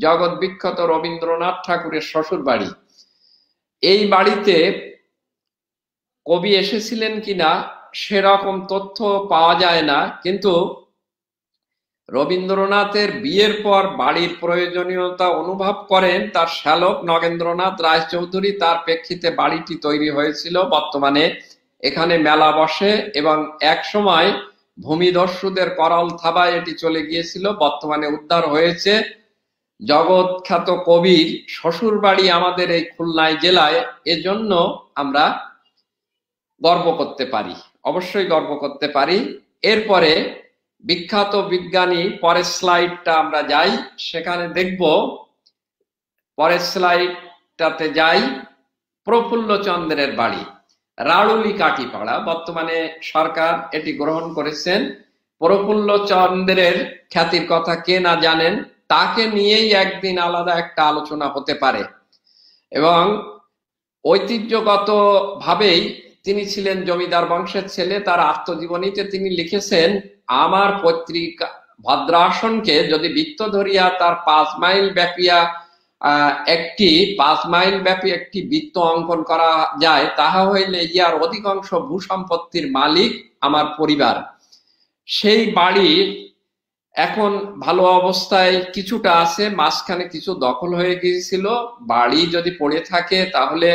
জগৎ বিখ্যাত রবীন্দ্রনাথ ঠাকুরের শ্বশুর বাড়ি। এই বাড়িতে কবি এসেছিলেন কিনা সেরকম তথ্য পাওয়া যায় না, কিন্তু রবীন্দ্রনাথের বিয়ের পর বাড়ির প্রয়োজনীয়তা অনুভব করেন তার শ্যালক নগেন্দ্রনাথ রায়চৌধুরী, তার প্রেক্ষিতে বাড়িটি তৈরি হয়েছিল। বর্তমানে এখানে মেলা বসে এবং এক সময় ভূমিদস্যুদের করল থাবায় এটি চলে গিয়েছিল, বর্তমানে উদ্ধার হয়েছে। জগৎ খ্যাত কবির শ্বশুর বাড়ি আমাদের এই খুলনায় জেলায়, এজন্য আমরা গর্ব করতে পারি, অবশ্যই গর্ব করতে পারি। এরপরে বিখ্যাত বিজ্ঞানী, পরের স্লাইডটা আমরা যাই, সেখানে দেখব, পরের স্লাইডটাতে যাই, প্রফুল্লচন্দ্রের বাড়ি রাড়ুলি কাটিপাড়া। বর্তমানে সরকার এটি গ্রহণ করেছেন। প্রফুল্লচন্দ্রের খ্যাতির কথা কে না জানেন, তাকে নিয়েই একদিন আলাদা একটা আলোচনা হতে পারে। এবং ঐতিহ্যগত ভাবেই তিনি ছিলেন জমিদার বংশের ছেলে। তার আত্মজীবনীতে তিনি লিখেছেন, আমার পৈতৃক ভদ্রাসনকে যদি বৃত্ত ধরিয়া তার 5 মাইল ব্যাপী একটি বৃত্ত অঙ্কন করা যায়, তাহা হইলে ইহার অধিকাংশ ভূসম্পত্তির মালিক আমার পরিবার। সেই বাড়ি এখন ভালো অবস্থায় কিছুটা আছে, মাঝখানে কিছু দখল হয়ে গিয়েছিল। বাড়ি যদি পড়ে থাকে তাহলে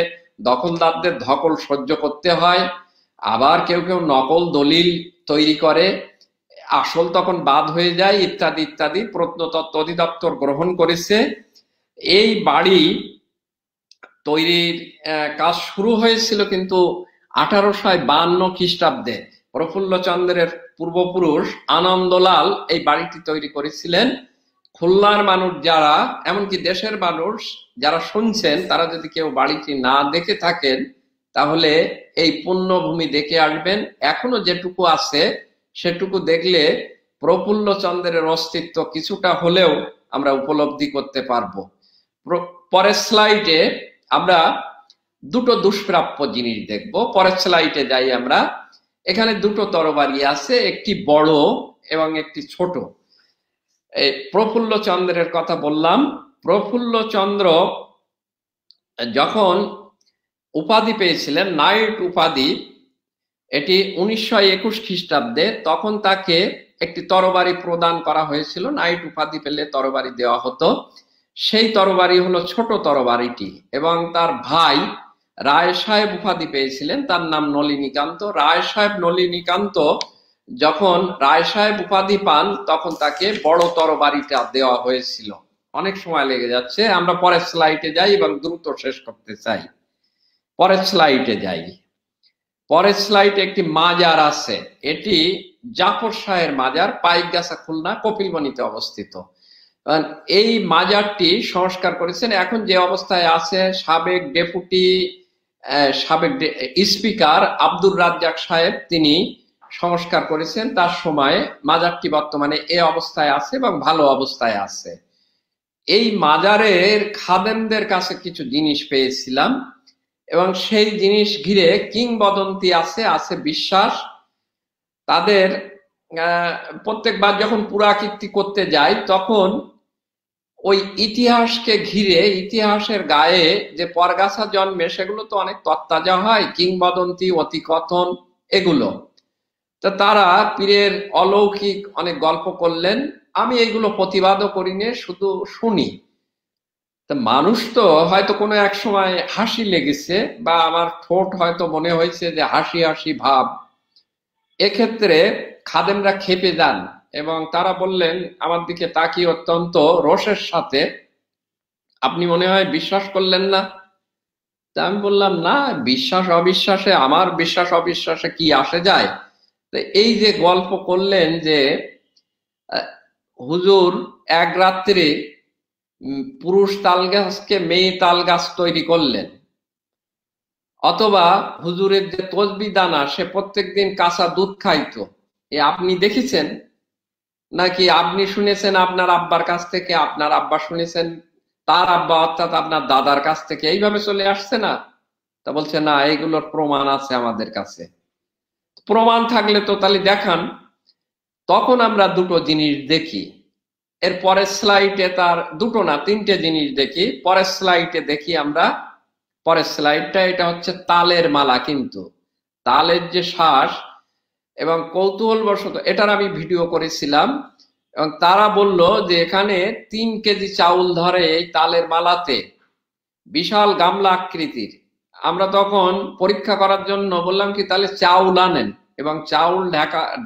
দখলদারদের ধকল সহ্য করতে হয়, আবার কেউ কেউ নকল দলিল তৈরি করে, আসল তখন বাদ হয়ে যায়, ইত্যাদি ইত্যাদি। প্রত্নতত্ত্ব অধিদপ্তর গ্রহণ করেছে। এই বাড়ি তৈরির কাজ শুরু হয়েছিল কিন্তু 1852 খ্রিস্টাব্দে। প্রফুল্লচন্দ্রের পূর্বপুরুষ আনন্দলাল এই বাড়িটি তৈরি করেছিলেন। খুলনার মানুষ যারা, এমনকি দেশের মানুষ যারা শুনছেন, তারা যদি কেউ বাড়িটি না দেখে থাকেন তাহলে এই পুণ্যভূমি দেখে আসবেন। এখনো যেটুকু আছে সেটুকু দেখলে প্রফুল্লচন্দ্রের অস্তিত্ব কিছুটা হলেও আমরা উপলব্ধি করতে পারবো। পরের স্লাইডে আমরা দুটো দুষ্প্রাপ্য জিনিস দেখব। পরের স্লাইডে যাই আমরা। এখানে দুটো তরবারি আছে, একটি বড় এবং একটি ছোট। প্রফুল্লচন্দ্রের কথা বললাম। প্রফুল্লচন্দ্র যখন উপাধি পেয়েছিলেন, নাইট উপাধি, এটি 1921 খ্রিস্টাব্দে, তখন তাকে একটি তরবারি প্রদান করা হয়েছিল। নাইট উপাধি পেলে তরবারি দেওয়া হতো। সেই তরবারি হলো ছোট তরবারিটি। এবং তার ভাই রায় সাহেব উপাধি পেয়েছিলেন, তার নাম নলিনীকান্ত। রায় সাহেব নলিনীকান্ত যখন রায় সাহেব উপাধি পান তখন তাকে বড় তরবারিটা দেওয়া হয়েছিল। অনেক সময় লেগে যাচ্ছে, আমরা পরের স্লাইডে যাই এবং দ্রুত শেষ করতে চাই। পরের স্লাইডে যাই। পরের স্লাইডে একটি মাজার আছে, এটি জাফর শাহের মাজার, পাইকগাছা, খুলনা, কপিলমুনিতে অবস্থিত। এই মাজারটি সংস্কার করেছেন এখন যে অবস্থায় আছে সাবেক স্পিকার আব্দুর রাজ্জাক সাহেব, তিনি সংস্কার করেছেন। তার সময় মাজারটি বর্তমানে এই অবস্থায় আছে এবং ভালো অবস্থায় আছে। এই মাজারের খাদেমদের কাছে কিছু জিনিস পেয়েছিলাম এবং সেই জিনিস ঘিরে কিংবদন্তি আছে বিশ্বাস। তাদের প্রত্যেকবার যখন পুরাকীর্তি করতে যায় তখন ওই ইতিহাসকে ঘিরে, ইতিহাসের গায়ে যে পরগাছা জন্মে সেগুলো তো অনেক তত্তাজা হয়, কিংবদন্তি, অতিকথন, এগুলো। তো তারা পীরের অলৌকিক অনেক গল্প করলেন, আমি এইগুলো প্রতিবাদও করিনি, শুধু শুনি। তা মানুষ তো হয়তো কোনো এক সময় হাসি লেগেছে বা আমার ঠোঁট হয়তো মনে হয়েছে যে হাসি হাসি ভাব, এক্ষেত্রে খাদেমরা খেপে যান এবং তারা বললেন আমার দিকে তাকিয়ে অত্যন্ত রোষের সাথে, আপনি মনে হয় বিশ্বাস করলেন না? তা আমি বললাম, না, বিশ্বাস অবিশ্বাসে, আমার বিশ্বাস অবিশ্বাসে কি আসে যায়? তো এই যে গল্প করলেন যে হুজুর এক রাত্রে পুরুষ তাল গাছকে মেয়ে তাল গাছ তৈরি করলেন, অথবা হুজুরের যে তসবি দানা সে প্রত্যেকদিন কাঁচা দুধ খাইতো, এ আপনি দেখেছেন নাকি আপনি শুনেছেন আপনার আব্বার কাছ থেকে, আপনার আব্বা শুনেছেন তার আব্বা অর্থাৎ আপনার দাদার কাছ থেকে, এইভাবে চলে আসছে না? তা বলছে না, এইগুলোর প্রমাণ আছে আমাদের কাছে। প্রমাণ থাকলে তো তাহলে দেখান। তখন আমরা দুটো জিনিস দেখি, এর পরের স্লাইডে তার দুটো না তিনটে জিনিস দেখি। পরের স্লাইডে দেখি আমরা, পরের স্লাইডটা, এটা হচ্ছে তালের মালা, কিন্তু তালের যে শ্বাস, এবং কৌতূহলবশত এটার আমি ভিডিও করেছিলাম এবং তারা বলল যে এখানে 3 কেজি চাউল ধরে এই তালের মালাতে, বিশাল গামলা আকৃতির। আমরা তখন পরীক্ষা করার জন্য বললাম কি তাহলে চাউল আনেন, এবং চাউল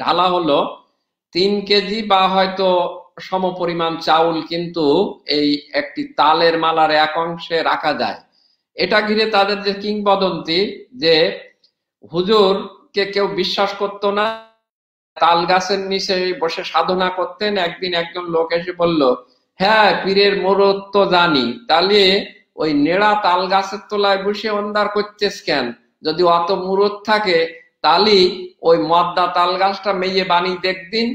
ঢালা হলো 3 কেজি বা হয়তো সমপরিমাণ চাউল, কিন্তু এই একটি তালের মালার এক অংশে রাখা যায়। এটা ঘিরে তাদের যে কিংবদন্তি, যে হুজুরকে কেউ বিশ্বাস করতো না, তাল গাছের নিচে বসে সাধনা করতেন। একদিন একজন লোক এসে বলল, হ্যাঁ পীরের মুরত তো জানি, তাহলে ওই নেড়া তাল গাছের তলায় বসে অন্দার করতেস কেন? যদি অত মুরত থাকে তাহলে ওই মদ্দা তাল গাছটা মেয়ে বানিয়ে দেখদিন।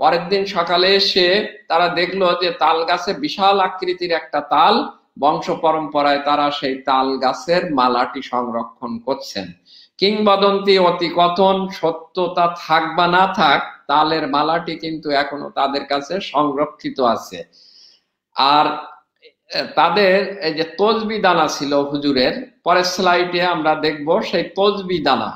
পরের দিন সকালে এসে তারা দেখলো যে তাল গাছে বিশাল আকৃতির একটা তাল, বংশ পরম্পরায় তারা সেই তাল গাছের মালাটি সংরক্ষণ করছেন। কিংবদন্তি, অতিকথন, সত্যতা থাক বা না থাক, তালের মালাটি কিন্তু এখনো তাদের কাছে সংরক্ষিত আছে। আর তাদের এই যে তসবি দানা ছিল হুজুরের, পরের স্লাইডে আমরা দেখব সেই তসবি দানা।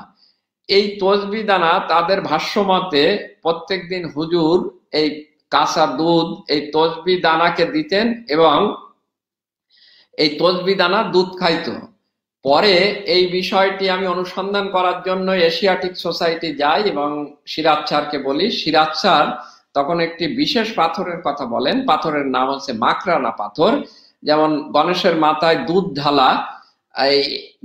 এই তসবি দানা তাদের ভাষ্যমতে প্রত্যেকদিন হুজুর এই কাঁচা দুধ এই তসবি দানাকে দিতেন এবং এই তসবি দানা দুধ খাইতো। পরে এই বিষয়টি আমি অনুসন্ধান করার জন্য এশিয়াটিক সোসাইটি যাই এবং সিরাজ স্যারকে বলি। সিরাজ স্যার তখন একটি বিশেষ পাথরের কথা বলেন, পাথরের নাম হচ্ছে মাকরানা পাথর। যেমন গণেশের মাথায় দুধ ঢালা, এই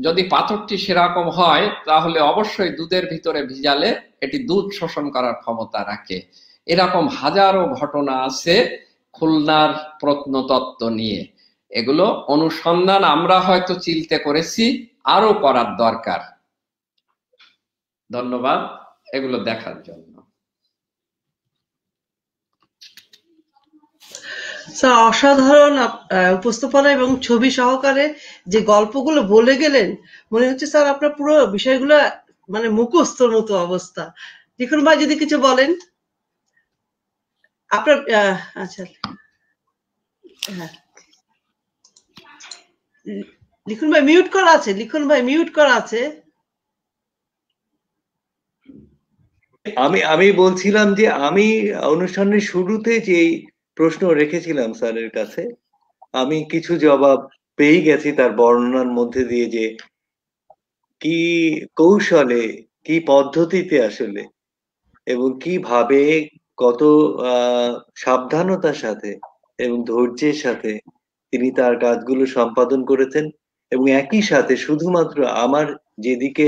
যদি পাথরটি সেরকম হয় তাহলে অবশ্যই দুধের ভিতরে ভিজালে এটি দুধ শোষণ করার ক্ষমতা রাখে। এরকম হাজারো ঘটনা আছে খুলনার প্রত্নতত্ত্ব নিয়ে। এগুলো অনুসন্ধান আমরা হয়তো চিলতে করেছি, আরো করার দরকার। ধন্যবাদ এগুলো দেখার জন্য।
স্যার, অসাধারণ উপস্থাপনা এবং ছবি সহকারে যে গল্পগুলো বলে গেলেন, মনে হচ্ছে স্যার আপনার পুরো বিষয়গুলো মানে মুখস্থর মতো অবস্থা। লিখন ভাই যদি কিছু বলেন আপনার। আচ্ছা, হ্যাঁ, লিখন ভাই মিউট করা আছে, লিখন ভাই মিউট করা আছে।
আমি বলছিলাম যে আমি অনুষ্ঠানের শুরুতে যে প্রশ্ন রেখেছিলাম স্যারের কাছে, আমি কিছু জবাব পেয়ে গেছি তার বর্ণনার মধ্যে দিয়ে, যে কি কৌশলে, কি পদ্ধতিতে আসলে, এবং কিভাবে, কত সাবধানতার সাথে এবং ধৈর্যের সাথে তিনি তার কাজগুলো সম্পাদন করেছেন এবং একই সাথে শুধুমাত্র আমার যেদিকে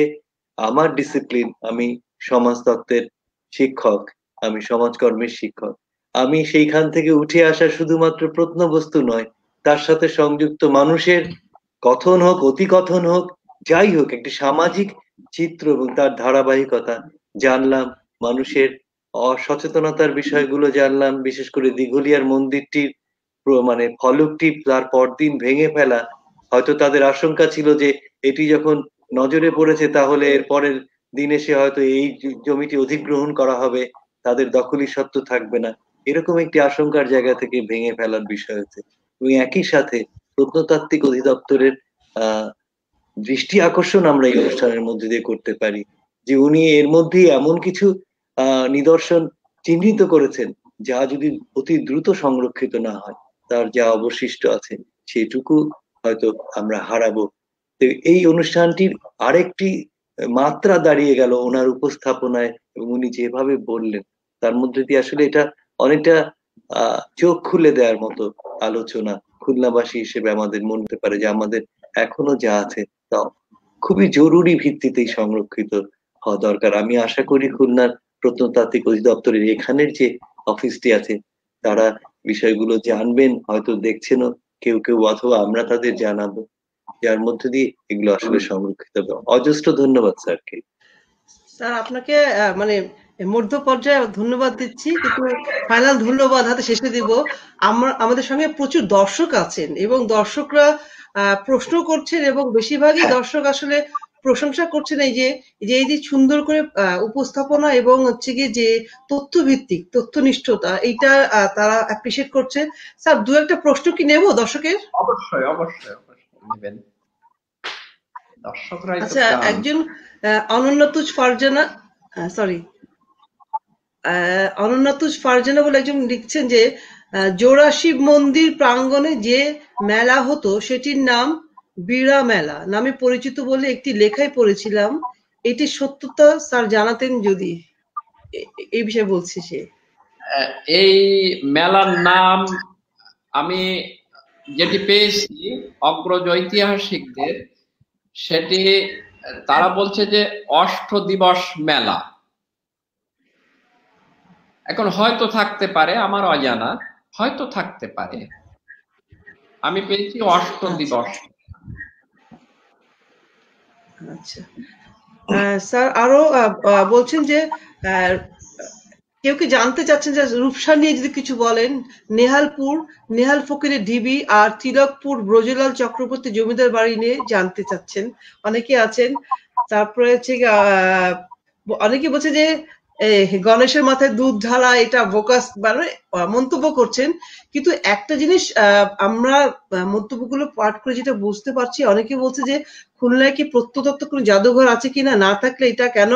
আমার ডিসিপ্লিন, আমি সমাজতত্ত্বের শিক্ষক, আমি সমাজকর্মের শিক্ষক, আমি সেইখান থেকে উঠে আসা শুধুমাত্র প্রত্নবস্তু নয়, তার সাথে সংযুক্ত মানুষের কথন হোক, অতিকথন হোক, যাই হোক, একটি সামাজিক চিত্র এবং তার ধারাবাহিকতা জানলাম। মানুষের অসচেতনতার বিষয়গুলো জানলাম, বিশেষ করে দিঘলিয়ার মন্দিরটির মানে ফলকটি তার পরদিন ভেঙে ফেলা। হয়তো তাদের আশঙ্কা ছিল যে এটি যখন নজরে পড়েছে তাহলে এর পরের দিন এসে হয়তো এই জমিটি অধিগ্রহণ করা হবে, তাদের দখলি সত্ত্ব থাকবে না, এরকম একটি আশঙ্কার জায়গা থেকে ভেঙে ফেলার বিষয় হচ্ছে। এবং একই সাথে প্রত্নতাত্ত্বিক অধিদপ্তরের আহ দৃষ্টি আকর্ষণ আমরা এই অনুষ্ঠানের মধ্যে দিয়ে করতে পারি যে উনি এর মধ্যেই এমন কিছু নিদর্শন চিহ্নিত করেছেন যা যদি অতি দ্রুত সংরক্ষিত না হয়, তার যা অবশিষ্ট আছে সেটুকু হয়তো আমরা হারাবো। তো এই অনুষ্ঠানটির আরেকটি মাত্রা দাঁড়িয়ে গেল ওনার উপস্থাপনায়, এবং উনি যেভাবে বললেন তার মধ্যে দিয়ে আসলে এটা অনেকটা চোখ খুলে দেওয়ার মতো আলোচনা। খুলনাবাসী হিসেবে আমাদের মনে হতে পারে যে আমাদের এখনো যা আছে তা খুবই জরুরি ভিত্তিতেই সংরক্ষিত হওয়া দরকার। আমি আশা করি খুলনার প্রত্নতাত্ত্বিক অধিদপ্তরের এখানের যে অফিসটি আছে তারা বিষয়গুলো জানবেন, হয়তো দেখছেনও কেউ কেউ, অথবা আমরা তাদের জানাবো, যার মধ্যে দিয়ে এগুলো আসলে সংরক্ষিত হবে। অজস্র ধন্যবাদ স্যারকে।
স্যার আপনাকে মানে মধ্য পর্যায়ে ধন্যবাদ দিচ্ছি, কিন্তু ফাইনাল ধন্যবাদ হাতে শেষে দিব। আমাদের সঙ্গে প্রচুর দর্শক আছেন এবং দর্শকরা প্রশ্ন করছেন এবং বেশিরভাগই দর্শক আসলে প্রশংসা করছেন এই যে এই যে সুন্দর করে উপস্থাপনা এবং হচ্ছে গিয়ে যে তথ্যভিত্তিক তথ্যনিষ্ঠতা, এইটা তারা অ্যাপ্রিসিয়েট করছে। স্যার দু একটা প্রশ্ন কি নেব দর্শকের?
অবশ্যই অবশ্যই অবশ্যই নেবেন, দর্শকরাই তো
আচ্ছা,
প্রাণ।
একজন অনন্যাতুজ ফারজানা, সরি, অনন্যাতুজ ফারজানা বলে একজন লিখছেন যে জোড়া শিব মন্দির প্রাঙ্গণে যে মেলা হতো সেটির নাম বীরা মেলা নামে পরিচিত বলে একটি লেখায় পড়েছিলাম। এটির সত্যতা স্যার জানাতেন যদি। এই বিষয়ে বলছি সে।
এই মেলার নাম আমি যেটি পেয়েছি অগ্রজ ঐতিহাসিকদের, সেটি তারা বলছে যে অষ্ট দিবস মেলা। এখন হয়তো থাকতে পারে, আমার অজানা, হয়তো থাকতে পারে, আমি পেয়েছি অষ্ট দিবস।
আচ্ছা স্যার, আরো বলছেন যে কেউ কি জানতে চাচ্ছেন যে রূপসা নিয়ে যদি কিছু বলেন। নেহাল ফকিরের ঢিবি আর তিলকপুর ব্রজলাল চক্রবর্তী জমিদার বাড়ি নিয়ে জানতে চাচ্ছেন অনেকে আছেন। তারপরে হচ্ছে অনেকে বলছে যে গণেশের মাথায় দুধ ঢালা এটা বোকাস মানে মন্তব্য করছেন, কিন্তু একটা জিনিস আমরা মন্তব্যগুলো পাঠ করে যেটা বুঝতে পারছি, অনেকে বলছে যে খুলনায় কি প্রত্নতত্ত্ব কোনো জাদুঘর আছে কিনা, না থাকলে এটা কেন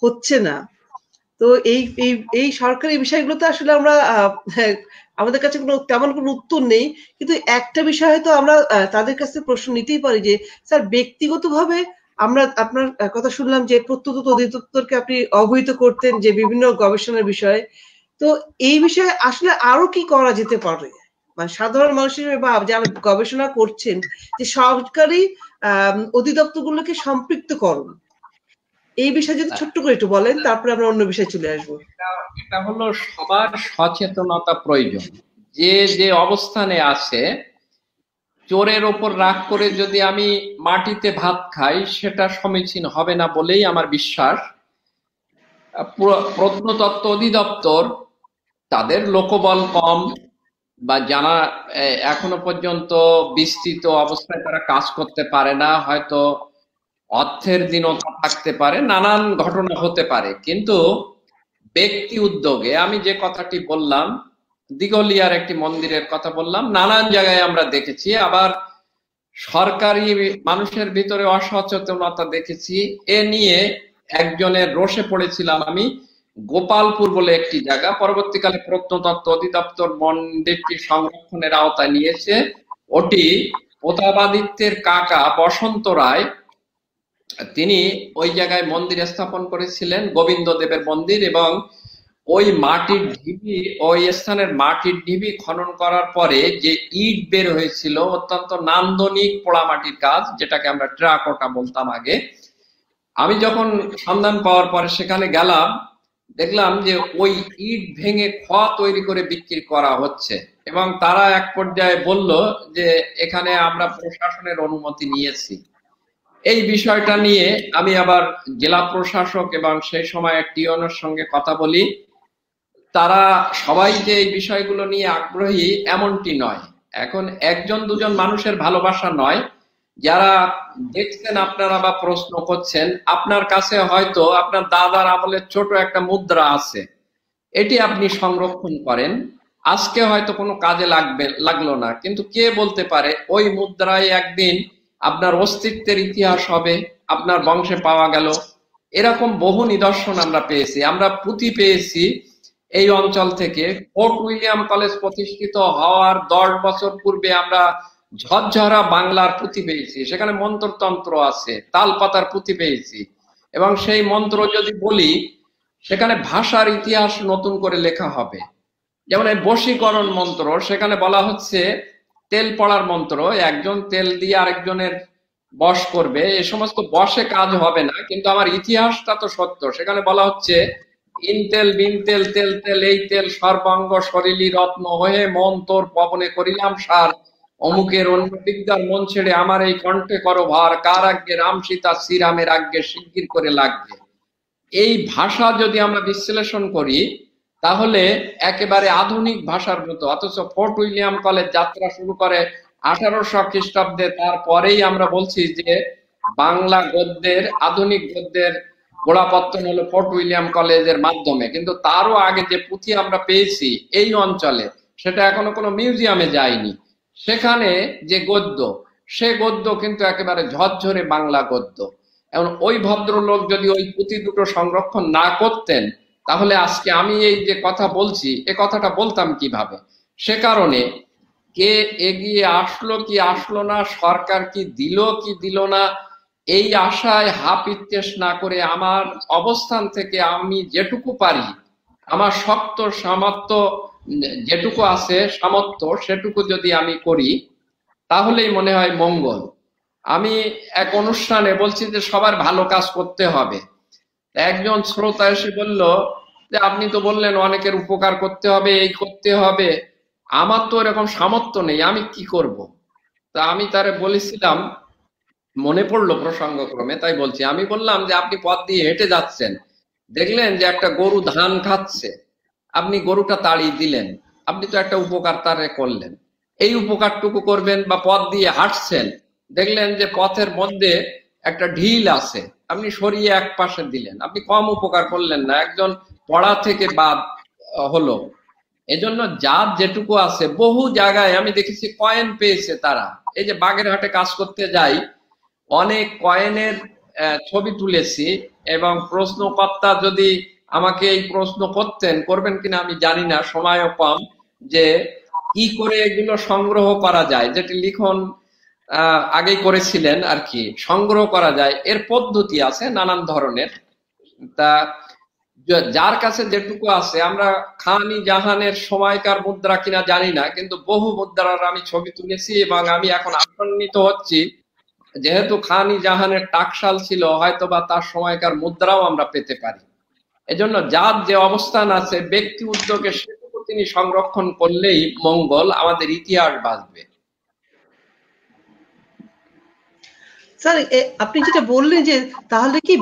হচ্ছে না। তো এই সরকারি বিষয়গুলোতে আসলে আমরা আমাদের কাছে তেমন কোনো উত্তর নেই, কিন্তু একটা বিষয় হয়তো আমরা তাদের কাছে প্রশ্ন নিতেই পারি যে স্যার ব্যক্তিগতভাবে আমরা আপনার কথা শুনলাম যে প্রত্নতত্ত্ব অধিদপ্তরকে আপনি অবহিত করতেন যে বিভিন্ন গবেষণার বিষয়ে। তো এই বিষয়ে আসলে আরো কি করা যেতে পারে, মানে সাধারণ মানুষের বা যারা গবেষণা করছেন যে সরকারি অধিদপ্তরগুলোকে সম্পৃক্ত করুন, এই বিষয়ে যদি ছোট্ট করে একটু বলেন, তারপরে আমরা অন্য বিষয়ে চলে আসবো।
এটা হলো সবার সচেতনতা প্রয়োজন। যে যে অবস্থানে আছে, চোরের ওপর রাগ করে যদি আমি মাটিতে ভাত খাই সেটা সমীচীন হবে না বলেই আমার বিশ্বাস। প্রত্নতত্ত্ব অধিদপ্তর, তাদের লোকবল কম, বা জানা এখনো পর্যন্ত বিস্তৃত অবস্থায় তারা কাজ করতে পারে না, হয়তো অর্থের দীনতা থাকতে পারে, নানান ঘটনা হতে পারে। কিন্তু ব্যক্তি উদ্যোগে আমি যে কথাটি বললাম, দিঘলিয়ার একটি মন্দিরের কথা বললাম, নানান জায়গায় আমরা দেখেছি। আবার সরকারি মানুষের ভিতরে অসচেতনতা দেখেছি। এ নিয়ে একজনের রোষে পড়েছিলাম আমি। গোপালপুর বলে একটি জায়গা, পরবর্তীকালে প্রত্নতত্ত্ব অধিদপ্তর মন্দিরটি সংরক্ষণের আওতায় নিয়েছে। ওটি প্রতাপাদিত্যের কাকা বসন্ত রায়, তিনি ওই জায়গায় মন্দির স্থাপন করেছিলেন, গোবিন্দ দেবের মন্দির, এবং ওই মাটির ঢিবি, ওই স্থানের মাটির ঢিবি খনন করার পরে যে ইট বের হয়েছিল, অত্যন্ত নান্দনিক পোড়ামাটির কাজ, যেটাকে আমরা টেরাকোটা বলতাম আগে। আমি যখন সন্ধান পাওয়ার পরে সেখানে গেলাম, দেখলাম যে ওই ইট ভেঙে খোয়া তৈরি করে বিক্রি করা হচ্ছে, এবং তারা এক পর্যায়ে বলল যে এখানে আমরা প্রশাসনের অনুমতি নিয়েছি। এই বিষয়টা নিয়ে আমি আবার জেলা প্রশাসক এবং সেই সময় টিওনের সঙ্গে কথা বলি। তারা সবাই যে এই বিষয়গুলো নিয়ে আগ্রহী এমনটি নয়। এখন একজন দুজন মানুষের ভালোবাসা নয়, যারা দেখছেন আপনারা বা প্রশ্ন করছেন, আপনার কাছে হয়তো আপনার দাদার আমলের ছোট একটা মুদ্রা আছে, এটি আপনি সংরক্ষণ করেন, আজকে হয়তো কোনো কাজে লাগলো না, কিন্তু কে বলতে পারে ওই মুদ্রায় একদিন আপনার অস্তিত্বের ইতিহাস হবে, আপনার বংশে পাওয়া গেল। এরকম বহু নিদর্শন আমরা পেয়েছি। আমরা পুঁথি পেয়েছি এই অঞ্চল থেকে। ফোর্ট উইলিয়াম কলেজ প্রতিষ্ঠিত হওয়ার 10 বছর পূর্বে আমরা ঝরঝরা বাংলার পুঁথি পেয়েছি, সেখানে মন্ত্রতন্ত্র আছে, তাল পাতার পুঁথি পেয়েছি। এবং সেই মন্ত্র যদি বলি, সেখানে ভাষার ইতিহাস নতুন করে লেখা হবে। যেমন এই বশীকরণ মন্ত্র, সেখানে বলা হচ্ছে তেল পড়ার মন্ত্র, একজন তেল দিয়ে আরেকজনের বশ করবে। এ সমস্ত বশে কাজ হবে না, কিন্তু আমার ইতিহাসটা তো সত্য। সেখানে বলা হচ্ছে ইন তেল বিন তেল তেল তেল এই তেল সর্বাঙ্গ শরীরী রত্ন হয়ে মন তোর পবনে করিলাম সার, অমুকের অন্য বিদ্যার মন ছেড়ে আমার এই কণ্ঠে করো ভার, কার আজ্ঞে রাম সীতা শ্রীরামের আজ্ঞে শিগগির করে লাগবে। এই ভাষা যদি আমরা বিশ্লেষণ করি তাহলে একেবারে আধুনিক ভাষার মতো, অথচ ফোর্ট উইলিয়াম কলেজ যাত্রা শুরু করে 1800 খ্রিস্টাব্দে। তারপরেই আমরা বলছি যে বাংলা গদ্যের, আধুনিক গদ্যের গোড়াপত্তন হলো ফোর্ট উইলিয়াম কলেজের মাধ্যমে। কিন্তু তারও আগে যে পুঁথি আমরা পেয়েছি এই অঞ্চলে, সেটা এখনো কোনো মিউজিয়ামে যায়নি। সেখানে যে গদ্য, সে গদ্য কিন্তু একেবারে ঝরঝরে বাংলা গদ্য। এখন ওই ভদ্রলোক যদি ওই পুঁথি দুটো সংরক্ষণ না করতেন, তাহলে আজকে আমি এই যে কথা বলছি, এ কথাটা বলতাম কিভাবে? সে কারণে কে এগিয়ে আসলো কি আসলো না, সরকার কি দিল না, এই আশায় হাপিত্যেশ না করে আমার অবস্থান থেকে আমি যেটুকু পারি, আমার শক্ত সামর্থ্য যেটুকু আছে সামর্থ্য, সেটুকু যদি আমি করি তাহলেই মনে হয় মঙ্গল। আমি এক অনুষ্ঠানে বলছি যে সবার ভালো কাজ করতে হবে। একজন শ্রোতা এসে বলল যে আপনি তো বললেন অনেকের উপকার করতে হবে, এই করতে হবে, আমার তো এরকম সামর্থ্য নেই, আমি কি করব? তা আমি তারে বলেছিলাম, মনে পড়লো প্রসঙ্গক্রমে তাই বলছি, আমি বললাম যে আপনি পথ দিয়ে হেঁটে যাচ্ছেন, দেখলেন যে একটা গরু ধান খাচ্ছে, আপনি গরুটা তাড়িয়ে দিলেন, আপনি তো একটা উপকার তারে করলেন। এই উপকারটুকু করবেন। বা পথ দিয়ে হাঁটছেন, দেখলেন যে পথের মধ্যে একটা ঢিল আছে, আপনি সরিয়ে এক পাশে দিলেন, আপনি কম উপকার করলেন না, একজন পড়া থেকে বাদ হলো। এজন্য যার যেটুকু আছে, বহু জায়গায় আমি দেখেছি কয়েন পেয়েছে তারা। এই যে বাগেরহাটে কাজ করতে যাই, অনেক কয়েনের ছবি তুলেছি, এবং প্রশ্নকর্তা যদি আমাকে এই প্রশ্ন করবেন কিনা আমি জানি না, সময়ও কম, যে কি করে এগুলো সংগ্রহ করা যায়, যেটি লিখন আগেই করেছিলেন আর কি, সংগ্রহ করা যায়, এর পদ্ধতি আছে নানান ধরনের। তা যার কাছে যেটুকু আছে, আমরা খান-ই জাহানের সময়কার মুদ্রা কিনা জানি না, কিন্তু বহু মুদ্রার আমি ছবি তুলেছি, এবং আমি এখন আশান্বিত হচ্ছি যেহেতু খান-ই জাহানের টাকশাল ছিল, হয়তো বা তার সময়কার মুদ্রাও আমরা পেতে পারি। এজন্য যার যে অবস্থান আছে, ব্যক্তি উদ্যোগে সেটুকু তিনি সংরক্ষণ করলেই মঙ্গল, আমাদের ইতিহাস বাঁচবে।
স্যার, আপনি যেটা বললেন যে তাহলে কি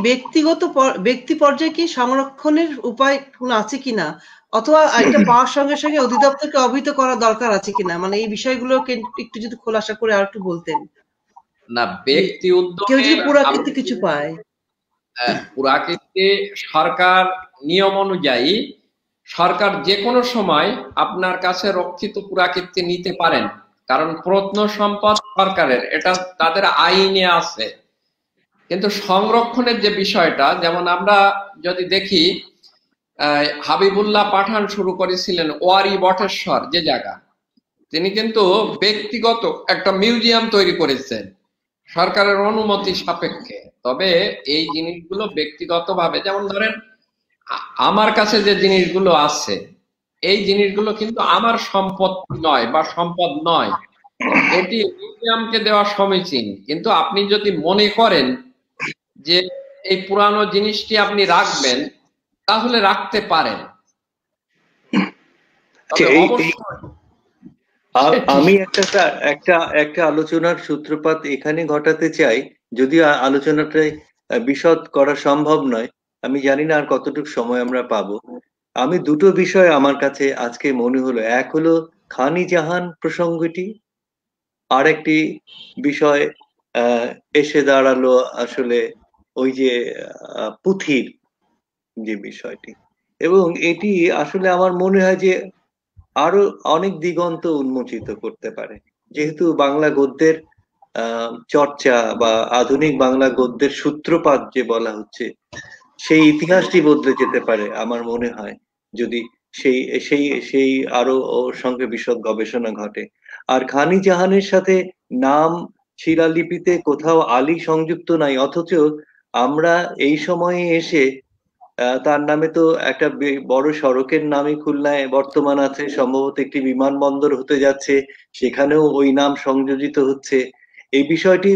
ব্যক্তি পর্যায়ে কি সংরক্ষণের উপায় কোনো আছে কিনা, অথবা এটা পাওয়ার সঙ্গে সঙ্গে অধিদপ্তরকে অবহিত করা দরকার আছে কিনা, মানে এই বিষয়গুলোকে একটু যদি খোলাসা করে আর একটু বলতেন।
না, ব্যক্তি
কেউ
উদ্যোগে
যদি পুরাকীর্তি কিছু পায়,
পুরাকীর্তি সরকার নিয়ম অনুযায়ী সরকার যে কোনো সময় আপনার কাছে রক্ষিত পুরাকীর্তি নিতে পারেন, কারণ প্রত্নসম্পদ সরকারের, এটা তাদের আইনে আছে। কিন্তু সংরক্ষণের যে বিষয়টা, যেমন আমরা যদি দেখি হাবিবুল্লাহ পাঠান শুরু করেছিলেন ওয়ারি বটেশ্বর যে জায়গা, তিনি কিন্তু ব্যক্তিগত একটা মিউজিয়াম তৈরি করেছেন সরকারের অনুমতি সাপেক্ষে। তবে এই জিনিসগুলো ব্যক্তিগতভাবে, যেমন ধরেন আমার কাছে যে জিনিসগুলো আছে এই জিনিসগুলো কিন্তু আমার সম্পত্তি নয় বা সম্পদ নয়, এটি মিউজিয়ামকে দেওয়া সমীচীন। কিন্তু আপনি যদি মনে করেন যে এই পুরানো জিনিসটি আপনি রাখবেন, তাহলে রাখতে পারেন,
আচ্ছা,
তবে
এই
অবশ্যই সেটি
আমি একটা একটা একটা আলোচনার সূত্রপাত এখানে ঘটাতে চাই, যদিও আলোচনাটা বিশদ করা সম্ভব নয়। আমি জানি না আর কতটুকু সময় আমরা পাবো। আমি দুটো বিষয় আমার কাছে আজকে মনে হলো, এক হলো খান-ই জাহান প্রসঙ্গটি, আর একটি বিষয় আহ এসে দাঁড়ালো আসলে ওই যে পুঁথির যে বিষয়টি। এবং এটি আসলে আমার মনে হয় যে আরো অনেক দিগন্ত উন্মোচিত করতে পারে, যেহেতু বাংলা গদ্যের চর্চা বা আধুনিক বাংলা গদ্যের সূত্রপাত যে বলা হচ্ছে, সেই ইতিহাসটি বদলে যেতে পারে আমার মনে হয়, যদি সেই সেই সেই আরো ওর সঙ্গে বিশদ গবেষণা ঘটে। আর খান-ই জাহানের সাথে নাম শিলালিপিতে কোথাও আলী সংযুক্ত নাই, অথচ আমরা এই সময়ে এসে তার নামে তো একটা বড় সড়কের নামই খুলনায় বর্তমান আছে, সম্ভবত একটি বিমানবন্দর হতে যাচ্ছে, সেখানেও ওই নাম সংযোজিত হচ্ছে। এই বিষয়টি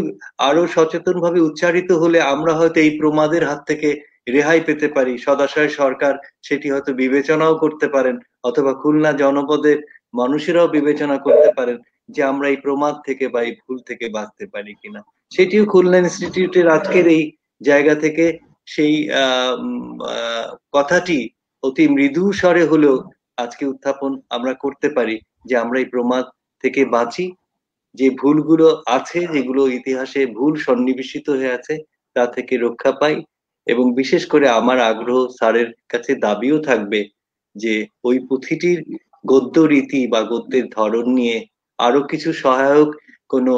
আরো সচেতনভাবে উচ্চারিত হলে আমরা হয়তো এই প্রমাদের হাত থেকে রেহাই পেতে পারি। সদাশয় সরকার সেটি হয়তো বিবেচনাও করতে পারেন, অথবা খুলনা জনপদের মানুষেরাও বিবেচনা করতে পারেন যে আমরা এই প্রমাদ থেকে বা এই ভুল থেকে বাঁচতে পারি কিনা। সেটিও খুলনা ইনস্টিটিউটের আজকের এই জায়গা থেকে সেই কথাটি অতি মৃদু স্বরে হলেও আজকে উত্থাপন আমরা করতে পারি, যে আমরা এই প্রমাদ থেকে বাঁচি, যে ভুলগুলো আছে, যেগুলো ইতিহাসে ভুল সন্নিবেশিত হয়ে আছে, তা থেকে রক্ষা পাই। এবং বিশেষ করে আমার আগ্রহ, স্যারের কাছে দাবিও থাকবে যে ওই পুঁথিটির গদ্য রীতি বা গদ্যের ধরন নিয়ে আরো কিছু সহায়ক কোনো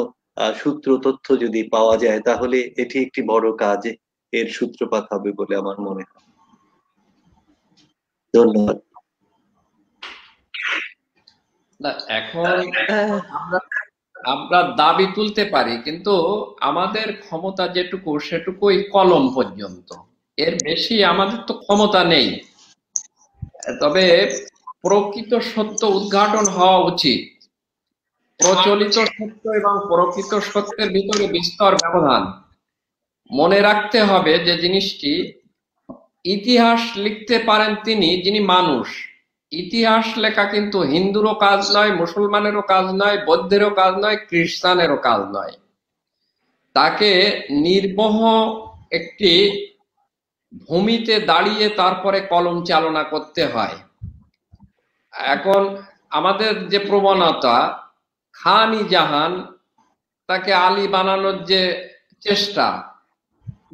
সূত্র তথ্য যদি পাওয়া যায়, তাহলে এটি একটি বড় কাজ এর সূত্রপাত হবে বলে আমার মনে হয়। ধন্যবাদ।
না, এখন
আহ,
আমরা আমরা দাবি তুলতে পারি, কিন্তু আমাদের ক্ষমতা যেটুকু সেটুকুই কলম পর্যন্ত, এর বেশি আমাদের তো ক্ষমতা নেই। তবে প্রকৃত সত্য উদ্ঘাটন হওয়া উচিত। প্রচলিত সত্য এবং প্রকৃত সত্যের ভিতরে বিস্তর ব্যবধান। মনে রাখতে হবে যে জিনিসটি, ইতিহাস লিখতে পারেন তিনি যিনি মানুষ। ইতিহাস লেখা কিন্তু হিন্দুরও কাজ নয়, মুসলমানেরও কাজ নয়, বৌদ্ধেরও কাজ নয়, খ্রিস্টানেরও কাজ নয়। তাকে নির্বহ একটি ভূমিতে দাঁড়িয়ে তারপরে কলম চালনা করতে হয়। এখন আমাদের যে প্রবণতা, খান-ই জাহান তাকে আলী বানানোর যে চেষ্টা,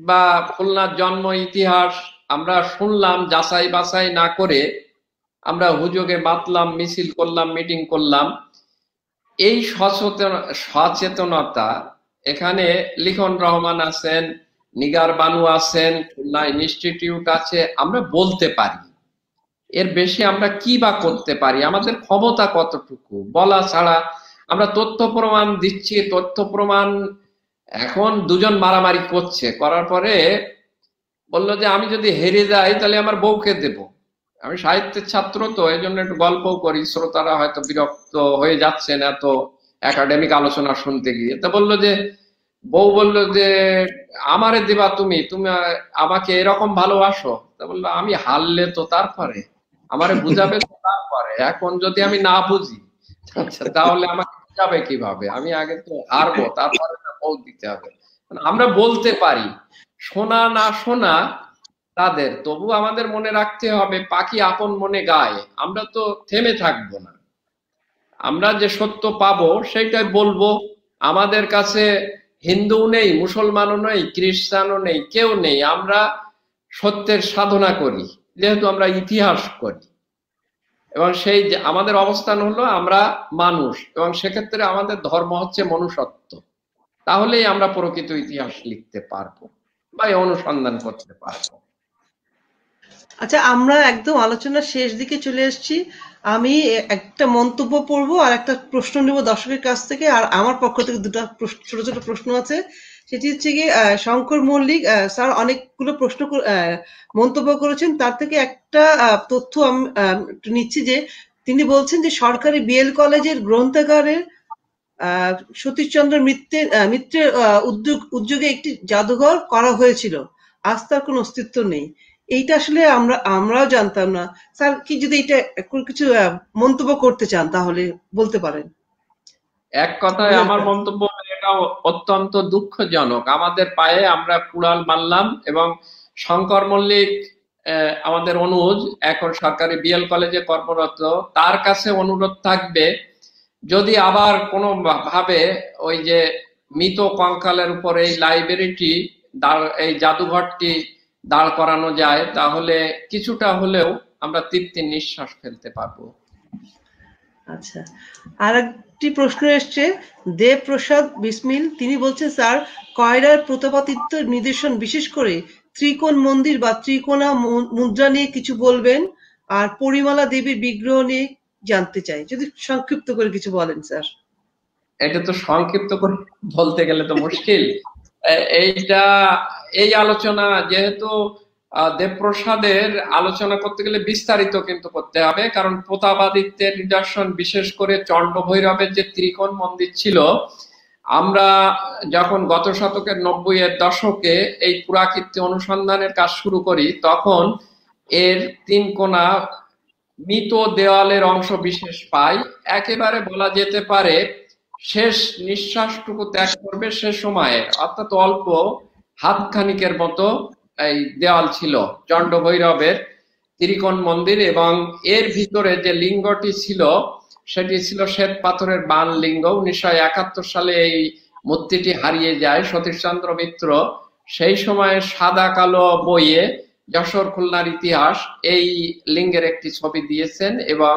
বা খুলনার জন্ম ইতিহাস আমরা শুনলাম যাচাই বাছাই না করে, আমরা হুজুগে বাতলাম, মিছিল করলাম, মিটিং করলাম, এই সচেতনতা এখানে লিখন রহমান আছেন, নিগার বানু আছেন, খুলনা ইনস্টিটিউট আছে, আমরা বলতে পারি। এর বেশি আমরা কি বা করতে পারি? আমাদের ক্ষমতা কতটুকু বলা ছাড়া। আমরা তথ্য প্রমাণ দিচ্ছি, তথ্য প্রমাণ এখন দুজন মারামারি করছে, করার পরে বললো যে আমি যদি হেরে যাই তাহলে আমার বউকে দেব। আমি সাহিত্যের ছাত্র তো এই জন্য একটু গল্পও করি, শ্রোতারা হয়তো বিরক্ত হয়ে যাচ্ছেন এত একাডেমিক আলোচনা শুনতে গিয়ে। তা বললো যে, বউ বললো যে আমারে দিবা তুমি, তুমি আমাকে এরকম ভালোবাসো? তা বললো আমি হারলে তো তারপরে, আমারে বুঝাবে তো তারপরে, এখন যদি আমি না বুঝি আচ্ছা তাহলে আমাকে বুঝাবে কিভাবে? আমি আগে তো হারবো, তারপরে তো বউ দিতে হবে। আমরা বলতে পারি, শোনা না শোনা তাদের, তবু আমাদের মনে রাখতে হবে পাখি আপন মনে গায়। আমরা তো থেমে থাকবো না, আমরা যে সত্য পাবো সেটাই বলবো। আমাদের কাছে হিন্দু নেই, মুসলমানও নেই, খ্রিস্টানও নেই, কেউ নেই। আমরা সত্যের সাধনা করি, যেহেতু আমরা ইতিহাস করি, এবং সেই যে আমাদের অবস্থান হলো আমরা মানুষ, এবং সেক্ষেত্রে আমাদের ধর্ম হচ্ছে মনুষ্যত্ব। তাহলেই আমরা প্রকৃত ইতিহাস লিখতে পারবো বা অনুসন্ধান করতে পারবো।
আচ্ছা, আমরা একদম আলোচনার শেষ দিকে চলে এসেছি। আমি একটা মন্তব্য পড়বো আর একটা প্রশ্ন নেব দর্শকের কাছ থেকে, আর আমার পক্ষ থেকে দুটো ছোট ছোট প্রশ্ন আছে, সেটি হচ্ছে গিয়ে শঙ্কর মল্লিক স্যার অনেকগুলো মন্তব্য করেছেন, তার থেকে একটা তথ্য আমি একটু নিচ্ছি যে তিনি বলছেন যে সরকারি বিএল কলেজের গ্রন্থাগারের সতীশচন্দ্র মিত্রের উদ্যোগে একটি জাদুঘর করা হয়েছিল, আজ তার কোনো অস্তিত্ব নেই। এইটা আসলে আমরাও জানতাম না। স্যার কি যদি এটা কিছু মন্তব্য করতে চান তাহলে বলতে পারেন।
এক কথায় আমার মন্তব্য এটা অত্যন্ত দুঃখজনক। আমাদের পায়ে আমরা কুড়াল মারলাম এবং শঙ্কর মল্লিক আমাদের অনুজ এখন সরকারি বিএল কলেজে কর্মরত, তার কাছে অনুরোধ থাকবে যদি আবার কোনো ভাবে ওই যে মৃত কঙ্কালের উপর এই লাইব্রেরিটি এই জাদুঘরটি দাঁড় করানো যায় তাহলে কিছুটা হলেও আমরা তৃপ্তির নিঃশ্বাস ফেলতে পারবো।
আচ্ছা, আর একটি প্রশ্ন এসছে দেবপ্রসাদ বিসমিল, তিনি বলছেন স্যার কয়রার প্রতাপাদিত্য নিদর্শন বিশেষ করে ত্রিকোণ মন্দির বা ত্রিকোণা মুদ্রা নিয়ে কিছু বলবেন, আর পরিমলা দেবীর বিগ্রহ নিয়ে জানতে চাই, যদি সংক্ষিপ্ত করে কিছু বলেন স্যার।
এটা তো সংক্ষিপ্ত করে বলতে গেলে তো মুশকিল। এই আলোচনা যেহেতু দেবপ্রসাদের আলোচনা করতে গেলে বিস্তারিত কিন্তু করতে হবে, কারণ প্রতাপাদিত্যের নিদর্শন বিশেষ করে চন্ড ভৈরবের যে ত্রিকোণ মন্দির ছিল, আমরা যখন গত শতকের 90-এর দশকে এই পুরাকীর্তি অনুসন্ধানের কাজ শুরু করি তখন এর 3 কোণা মৃত দেওয়ালের অংশ বিশেষ পাই। একেবারে বলা যেতে পারে শেষ নিঃশ্বাসটুকু ত্যাগ করবে সে সময়ে, অর্থাৎ অল্প হাতখানিকের মতো এই দেওয়াল ছিল চন্ড ভৈরবের ত্রিকোণ মন্দির, এবং এর ভিতরে যে লিঙ্গটি ছিল সেটি ছিল শ্বেত পাথরের বান লিঙ্গ। 1971 সালে এই মূর্তিটি হারিয়ে যায় সতীশচন্দ্র মিত্র সেই সময় সাদা কালো বইয়ে যশোর খুলনার ইতিহাস এই লিঙ্গের একটি ছবি দিয়েছেন, এবং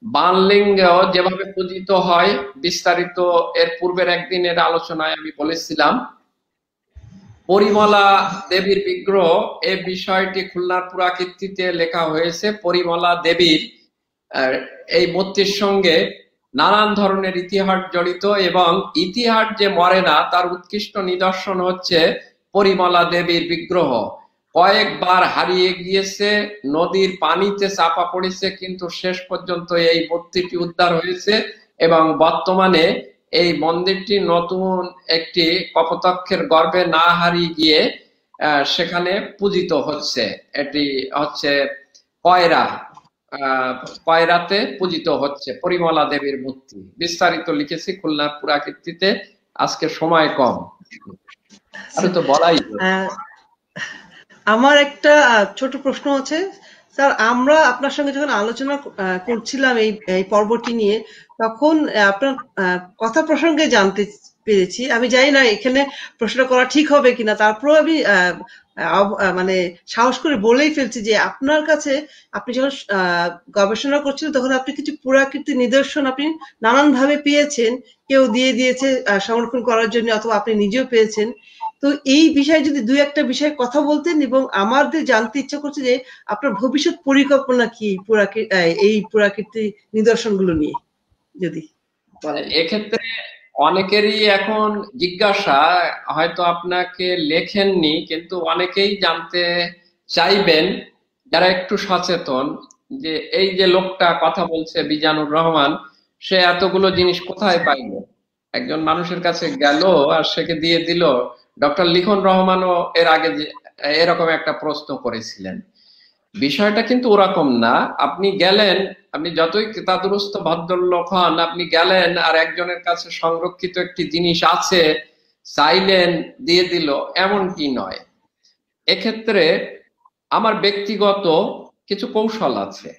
বানলিঙ্গ যেভাবে পূজিত হয় বিস্তারিত এর পূর্বের একদিনের আলোচনায় আমি বলেছিলাম। পরিমলা দেবীর বিগ্রহ এই বিষয়টি খুলনার পুরাকীর্তিতে লেখা হয়েছে। পরিমলা দেবীর এই মূর্তির সঙ্গে নানান ধরনের ইতিহাস জড়িত, এবং ইতিহাস যে মরে না তার উৎকৃষ্ট নিদর্শন হচ্ছে পরিমলা দেবীর বিগ্রহ। কয়েকবার হারিয়ে গিয়েছে, নদীর পানিতে চাপা পড়েছে, কিন্তু শেষ পর্যন্ত এই মূর্তিটি উদ্ধার হয়েছে এবং বর্তমানে এই মন্দিরটি নতুন একটি কপোতক্ষের গর্ভে না হারিয়ে গিয়ে সেখানে পূজিত হচ্ছে। এটি হচ্ছে কয়রাতে পূজিত হচ্ছে পরিমলা দেবীর মূর্তি। বিস্তারিত লিখেছি খুলনার পুরাকীর্তিতে, আজকে সময় কম, আরো তো বলাই।
আমার একটা ছোট প্রশ্ন আছে স্যার, আমরা আপনার সঙ্গে যখন আলোচনা করছিলাম এই পর্বটি নিয়ে তখন আপনার কথা প্রসঙ্গে জানতে পেরেছি, আমি জানি না এখানে প্রশ্ন করা ঠিক হবে কিনা, তারপরেও আমি মানে সাহস করে বলেই ফেলছি যে আপনার কাছে আপনি যখন গবেষণা করছিলেন তখন আপনি কিছু পুরাকীর্তি নিদর্শন আপনি নানান ভাবে পেয়েছেন, কেউ দিয়ে দিয়েছে সংরক্ষণ করার জন্য অথবা আপনি নিজেও পেয়েছেন। তো এই বিষয়ে যদি দুই একটা বিষয়ে কথা বলতেন, এবং আমাদের জানতে ইচ্ছা করছে যে আপনার ভবিষ্যৎ পরিকল্পনা কি এই পুরাকীর্তি নিদর্শনগুলো নিয়ে যদি বলেন।
এক্ষেত্রে অনেকেরই এখন জিজ্ঞাসা, হয়তো আপনাকে লেখেননি কিন্তু অনেকেই জানতে চাইবেন যারা একটু সচেতন, যে এই যে লোকটা কথা বলছে বিজানুর রহমান, সে এতগুলো জিনিস কোথায় পাইল? একজন মানুষের কাছে গেল আর সেকে দিয়ে দিল। ডক্টর লিখন রহমানও এর আগে এরকম একটা প্রশ্ন করেছিলেন। বিষয়টা কিন্তু ওরকম না। আপনি গেলেন, আপনি যতই কেতাদুরস্ত ভদ্রলোক হন, আপনি গেলেন আর একজনের কাছে সংরক্ষিত একটি জিনিস আছে চাইলেন দিয়ে দিল, এমনটি নয়। এক্ষেত্রে আমার ব্যক্তিগত কিছু কৌশল আছে।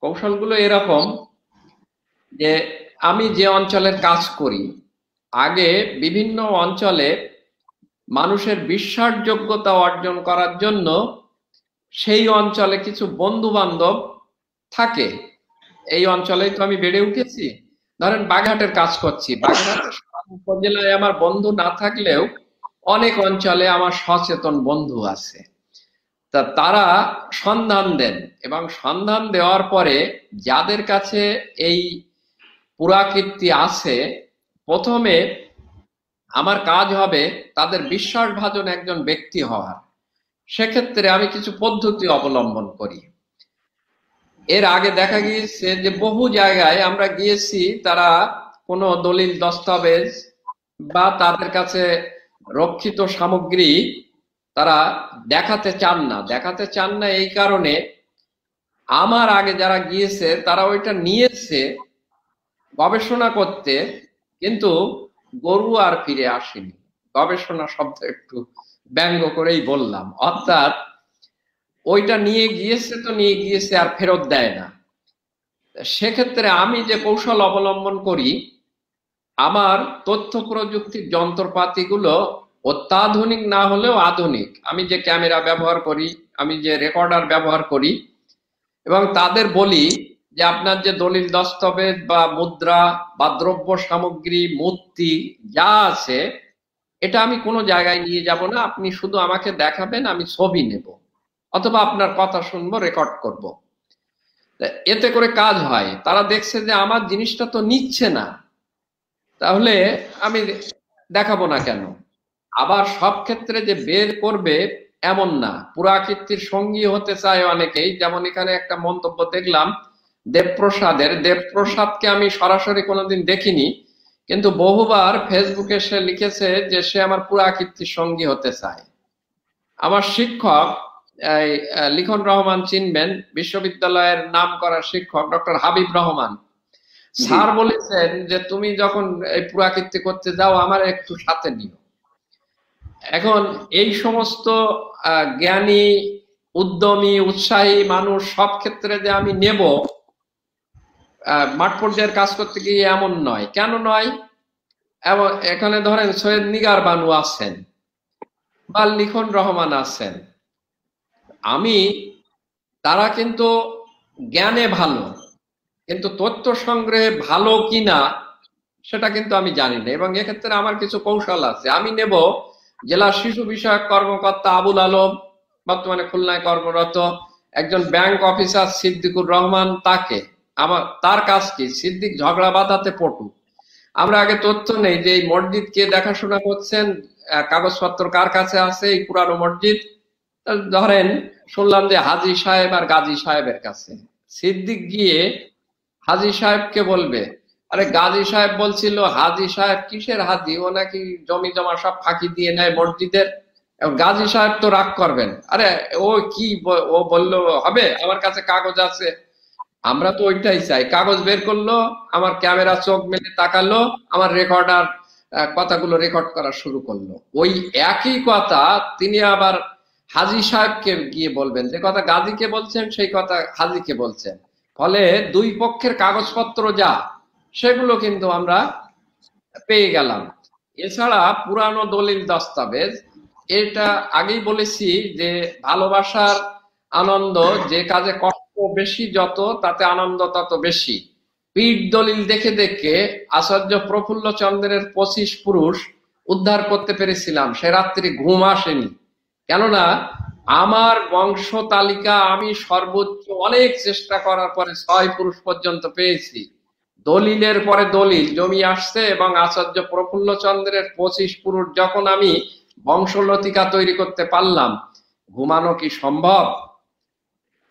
কৌশলগুলো এরকম যে আমি যে অঞ্চলের কাজ করি, আগে বিভিন্ন অঞ্চলে মানুষের বিশ্বাসযোগ্যতা অর্জন করার জন্য সেই অঞ্চলে কিছু বন্ধু বান্ধব থাকে। এই অঞ্চলেই তো আমি বেড়ে উঠেছি। ধরেন বাগেরহাটের কাজ করছি, বাগেরহাটের উপজেলায় আমার বন্ধু না থাকলেও অনেক অঞ্চলে আমার সচেতন বন্ধু আছে। তা তারা সন্ধান দেন, এবং সন্ধান দেওয়ার পরে যাদের কাছে এই পুরাকীর্তি আছে, প্রথমে আমার কাজ হবে তাদের বিশ্বাসভাজন একজন ব্যক্তি হওয়ার। সেক্ষেত্রে আমি কিছু পদ্ধতি অবলম্বন করি। এর আগে দেখা গিয়েছে যে বহু জায়গায় আমরা গিয়েছি, তারা কোনো দলিল দস্তাবেজ বা তাদের কাছে রক্ষিত সামগ্রী তারা দেখাতে চান না এই কারণে আমার আগে যারা গিয়েছে তারা ওইটা নিয়েছে গবেষণা করতে, কিন্তু গরু আর ফিরে আসেনি। গবেষণা শব্দ একটু ব্যঙ্গ করেই বললাম, অর্থাৎ ওইটা নিয়ে গিয়েছে আর ফেরত দেয় না। সেক্ষেত্রে আমি যে কৌশল অবলম্বন করি, আমার তথ্য প্রযুক্তির যন্ত্রপাতিগুলো অত্যাধুনিক না হলেও আধুনিক। আমি যে ক্যামেরা ব্যবহার করি, আমি যে রেকর্ডার ব্যবহার করি, এবং তাদের বলি যে আপনার যে দলিল দস্তাবেজ বা মুদ্রা বা দ্রব্য সামগ্রী মূর্তি যা আছে, এটা আমি কোনো জায়গায় নিয়ে যাব না, আপনি শুধু আমাকে দেখাবেন, আমি ছবি নেব অথবা আপনার কথা শুনবো, রেকর্ড করব। এতে করে কাজ হয়, তারা দেখছে যে আমার জিনিসটা তো নিচ্ছে না, তাহলে আমি দেখাবো না কেন। আবার সব ক্ষেত্রে যে বের করবে এমন না, পুরাকীর্তির সঙ্গী হতে চায় অনেকেই। যেমন এখানে একটা মন্তব্য দেখলাম দেবপ্রসাদকে আমি সরাসরি কোনোদিন দেখিনি, কিন্তু বহুবার ফেসবুকে সে লিখেছে যে সে আমার পুরাকীর্তির সঙ্গী হতে চায়। আমার শিক্ষক লিখন রহমান চিনবেন, বিশ্ববিদ্যালয়ের নাম করা শিক্ষক ডক্টর হাবিব রহমান স্যার বলেছেন যে তুমি যখন এই পুরাকীর্তি করতে যাও আমার একটু সাথে নিও। এখন এই সমস্ত জ্ঞানী, উদ্যমী, উৎসাহী মানুষ সব ক্ষেত্রে যে আমি নেব মাঠ পর্যায়ের কাজ করতে গিয়ে এমন নয়। কেন নয়? এবং এখানে ধরেন সৈয়দ নিগার বানু আছেন বা লিখন রহমান আছেন, তারা কিন্তু জ্ঞানে ভালো, কিন্তু তথ্য সংগ্রহে ভালো কিনা সেটা কিন্তু আমি জানি না। এবং এক্ষেত্রে আমার কিছু কৌশল আছে। আমি নেব জেলা শিশু বিষয়ক কর্মকর্তা আবুল আলম, বর্তমানে খুলনায় কর্মরত, একজন ব্যাংক অফিসার সিদ্দিকুর রহমান, তার কাজ কি? সিদ্দিক ঝগড়া বাঁধাতে পটু। আমরা আগে তথ্য নেই যে এই মসজিদ কে দেখাশোনা করছেন, কাগজপত্র কার কাছে আছে, এই পুরানো মসজিদ ধরেন শুনলাম যে হাজী সাহেব আর গাজী সাহেবের কাছে। সিদ্দিক গিয়ে হাজী সাহেবকে বলবে, আরে গাজী সাহেব বলছিল হাজী সাহেব কিসের হাজী, ও নাকি জমি জমা সব ফাঁকি দিয়ে নেয় মসজিদের। গাজী সাহেব তো রাগ করবেন, আরে ও কি ও বললো হবে, আমার কাছে কাগজ আছে। আমরা তো ওইটাই চাই। কাগজ বের করলো, আমার ক্যামেরা চোখ মেলে তাকালো, আমার রেকর্ডার কথাগুলো রেকর্ড করা শুরু করলো। ওই একই কথা তিনি আবার হাজী সাহেবকে গিয়ে বলবেন, যে কথা গাজীকে বলছেন সেই কথা হাজীকে বলছেন। ফলে দুই পক্ষের কাগজপত্র যা, সেগুলো কিন্তু আমরা পেয়ে গেলাম। এছাড়া পুরানো দলিল দস্তাবেজ, এটা আগেই বলেছি যে ভালোবাসার আনন্দ, যে কাজে কষ্ট বেশি যত, তাতে আনন্দ তত বেশি। পিঠ দলিল দেখে দেখে আচার্য প্রফুল্ল চন্দ্রের 25 পুরুষ উদ্ধার করতে পেরেছিলাম। সে রাত্রি ঘুম আসেনি, কেননা আমার বংশ তালিকা আমি সর্বোচ্চ অনেক চেষ্টা করার পরে 6 পুরুষ পর্যন্ত পেয়েছি। দলিলের পরে দলিল জমি আসছে, এবং আচার্য প্রফুল্ল চন্দ্রের 25 পুরুষ যখন আমি বংশলতিকা তৈরি করতে পারলাম, ঘুমানো কি সম্ভব?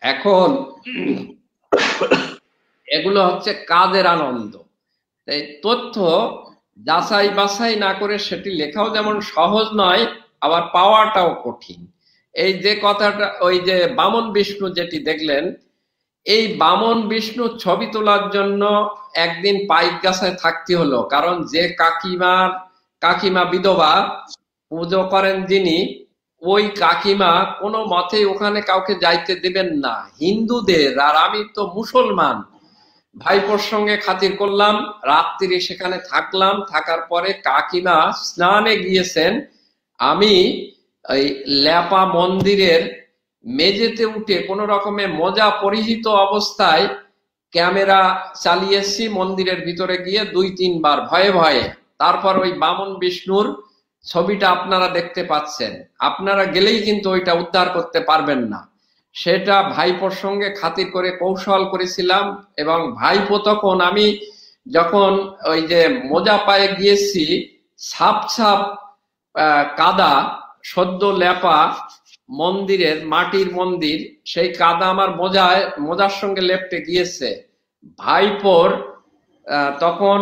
এখন এগুলো হচ্ছে কাজের আনন্দ। তাই তথ্য যাচাই বাছাই না করে সেটি লেখাও যেমন সহজ নয়, আবার পাওয়াটাও কঠিন। এই যে কথাটা, ওই যে বামন বিষ্ণু যেটি দেখলেন, এই বামন বিষ্ণুর ছবি তোলার জন্য একদিন পাইকগাছায় থাকতে হলো, কারণ যে কাকিমা বিধবা পুজো করেন যিনি, ওই কাকিমা কোনো মতেই ওখানে কাউকে যাইতে দেবেন না, হিন্দুদের। আর আমি তো মুসলমান, ভাইপোর সঙ্গে খাতির করলাম, রাত্রি সেখানে থাকলাম। থাকার পরে কাকিমা স্নানে গিয়েছেন, আমি ওই ল্যাপা মন্দিরের মেঝেতে উঠে কোন রকমে মোজা পরিহিত অবস্থায় ক্যামেরা চালিয়েছি মন্দিরের ভিতরে গিয়ে 2-3 বার ভয়ে ভয়ে। তারপর ওই বামন বিষ্ণুর ছবিটা আপনারা দেখতে পাচ্ছেন। আপনারা গেলেই কিন্তু ওইটা উদ্ধার করতে পারবেন না। সেটা ভাইপোর সঙ্গে খাতির করে কৌশল করেছিলাম। এবং ভাইপো তখন, আমি যখন ওই যে মোজা পায়ে গিয়েছি, ছাপ ছাপ কাদা সদ্য লেপা মন্দিরের, মাটির মন্দির, সেই কাদা আমার মোজার সঙ্গে লেপটে গিয়েছে। ভাইপোর তখন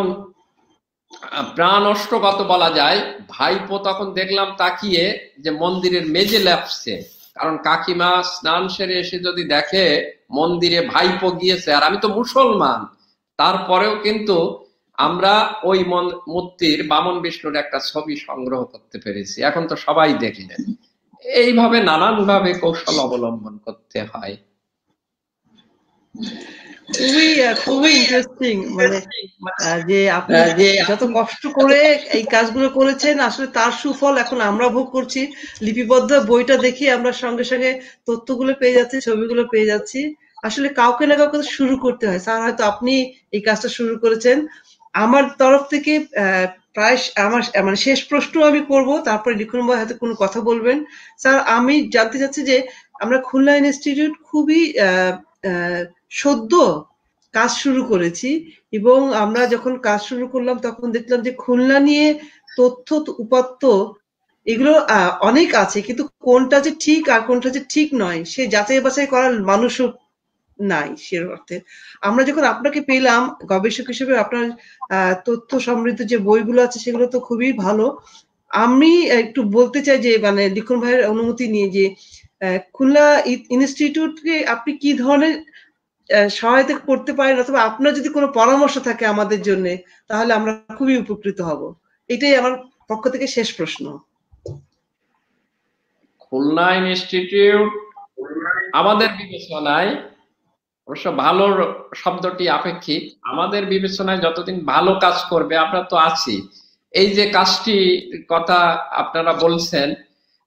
প্রাণ অষ্টগত বলা যায়। ভাইপো তখন দেখলাম তাকিয়ে যে মন্দিরের মেঝে লেপছে, কারণ কাকিমা স্নান সেরে এসে যদি দেখে মন্দিরে ভাইপো গিয়েছে, আর আমি তো মুসলমান, তারপরেও কিন্তু আমরা ওই মূর্তির বামন বিষ্ণুর একটা ছবি সংগ্রহ করতে পেরেছি। এখন তো সবাই দেখলেন। এইভাবে নানান ভাবে কৌশল অবলম্বন করতে হয়।
খুবই ইন্টারেস্টিং, মানে যে আপনি যত কষ্ট করে এই কাজগুলো করেছেন, আসলে তার সুফল এখন আমরা ভোগ করছি। লিপিবদ্ধ বইটা দেখি আমরা সঙ্গে সঙ্গে তথ্যগুলো পেয়ে যাচ্ছি, ছবিগুলো পেয়ে যাচ্ছি। আসলে কাউকে না কাউকে শুরু করতে হয়। স্যার, হয়তো আপনি এই কাজটা শুরু করেছেন। আমার তরফ থেকে প্রায় আমার মানে শেষ প্রশ্ন আমি করব, তারপরে লিখন ভাই হয়তো কোনো কথা বলবেন। স্যার, আমি জানতে চাচ্ছি যে আমরা খুলনা ইনস্টিটিউট খুবই সদ্য কাজ শুরু করেছি, এবং আমরা যখন কাজ শুরু করলাম তখন দেখলাম যে খুলনা নিয়ে তথ্য উপাত্ত এগুলো অনেক আছে, কিন্তু কোনটা যে ঠিক আর কোনটা যে ঠিক নয় সে যাচাই বাছাই করার মানুষও নাই। সে অর্থে আমরা যখন আপনাকে পেলাম গবেষক হিসেবে, আপনার তথ্য সমৃদ্ধ যে বইগুলো আছে সেগুলো তো খুবই ভালো। আমি একটু বলতে চাই যে, মানে লিখন ভাইয়ের অনুমতি নিয়ে, যে খুলনা ইনস্টিটিউটকে আপনি কি ধরনের সহায়তা করতে পারেন, অথবা আপনার যদি কোনো পরামর্শ থাকে আমাদের জন্য, তাহলে আমরা খুবই উপকৃত হব। এটাই আমার পক্ষ থেকে শেষ প্রশ্ন।
খুলনা ইনস্টিটিউট আমাদের বিবেচনায়, অবশ্য ভালো শব্দটি আপেক্ষিক, আমাদের বিবেচনায় যতদিন ভালো কাজ করবে আমরা তো আছি। এই যে কাজটি কথা আপনারা বলছেন,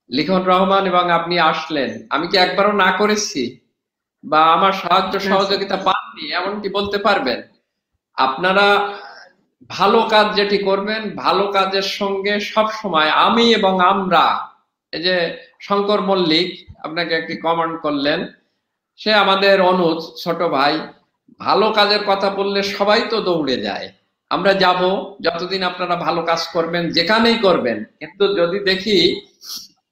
লিখন রহমান এবং আপনি আসলেন, আমি কি একবারও না করেছি বা আমার সাহায্য সহযোগিতা পাননি এমনটি বলতে পারবেন? আপনারা ভালো কাজ যেটি করবেন, ভালো কাজের সঙ্গে সব সময় আমি এবং আমরা, এই যে শঙ্কর মল্লিক আপনাকে একটি কমেন্ট করলেন, সে আমাদের অনুজ ছোট ভাই, ভালো কাজের কথা বললে সবাই তো দৌড়ে যায়। আমরা যাব যতদিন আপনারা ভালো কাজ করবেন, যেখানেই করবেন। কিন্তু যদি দেখি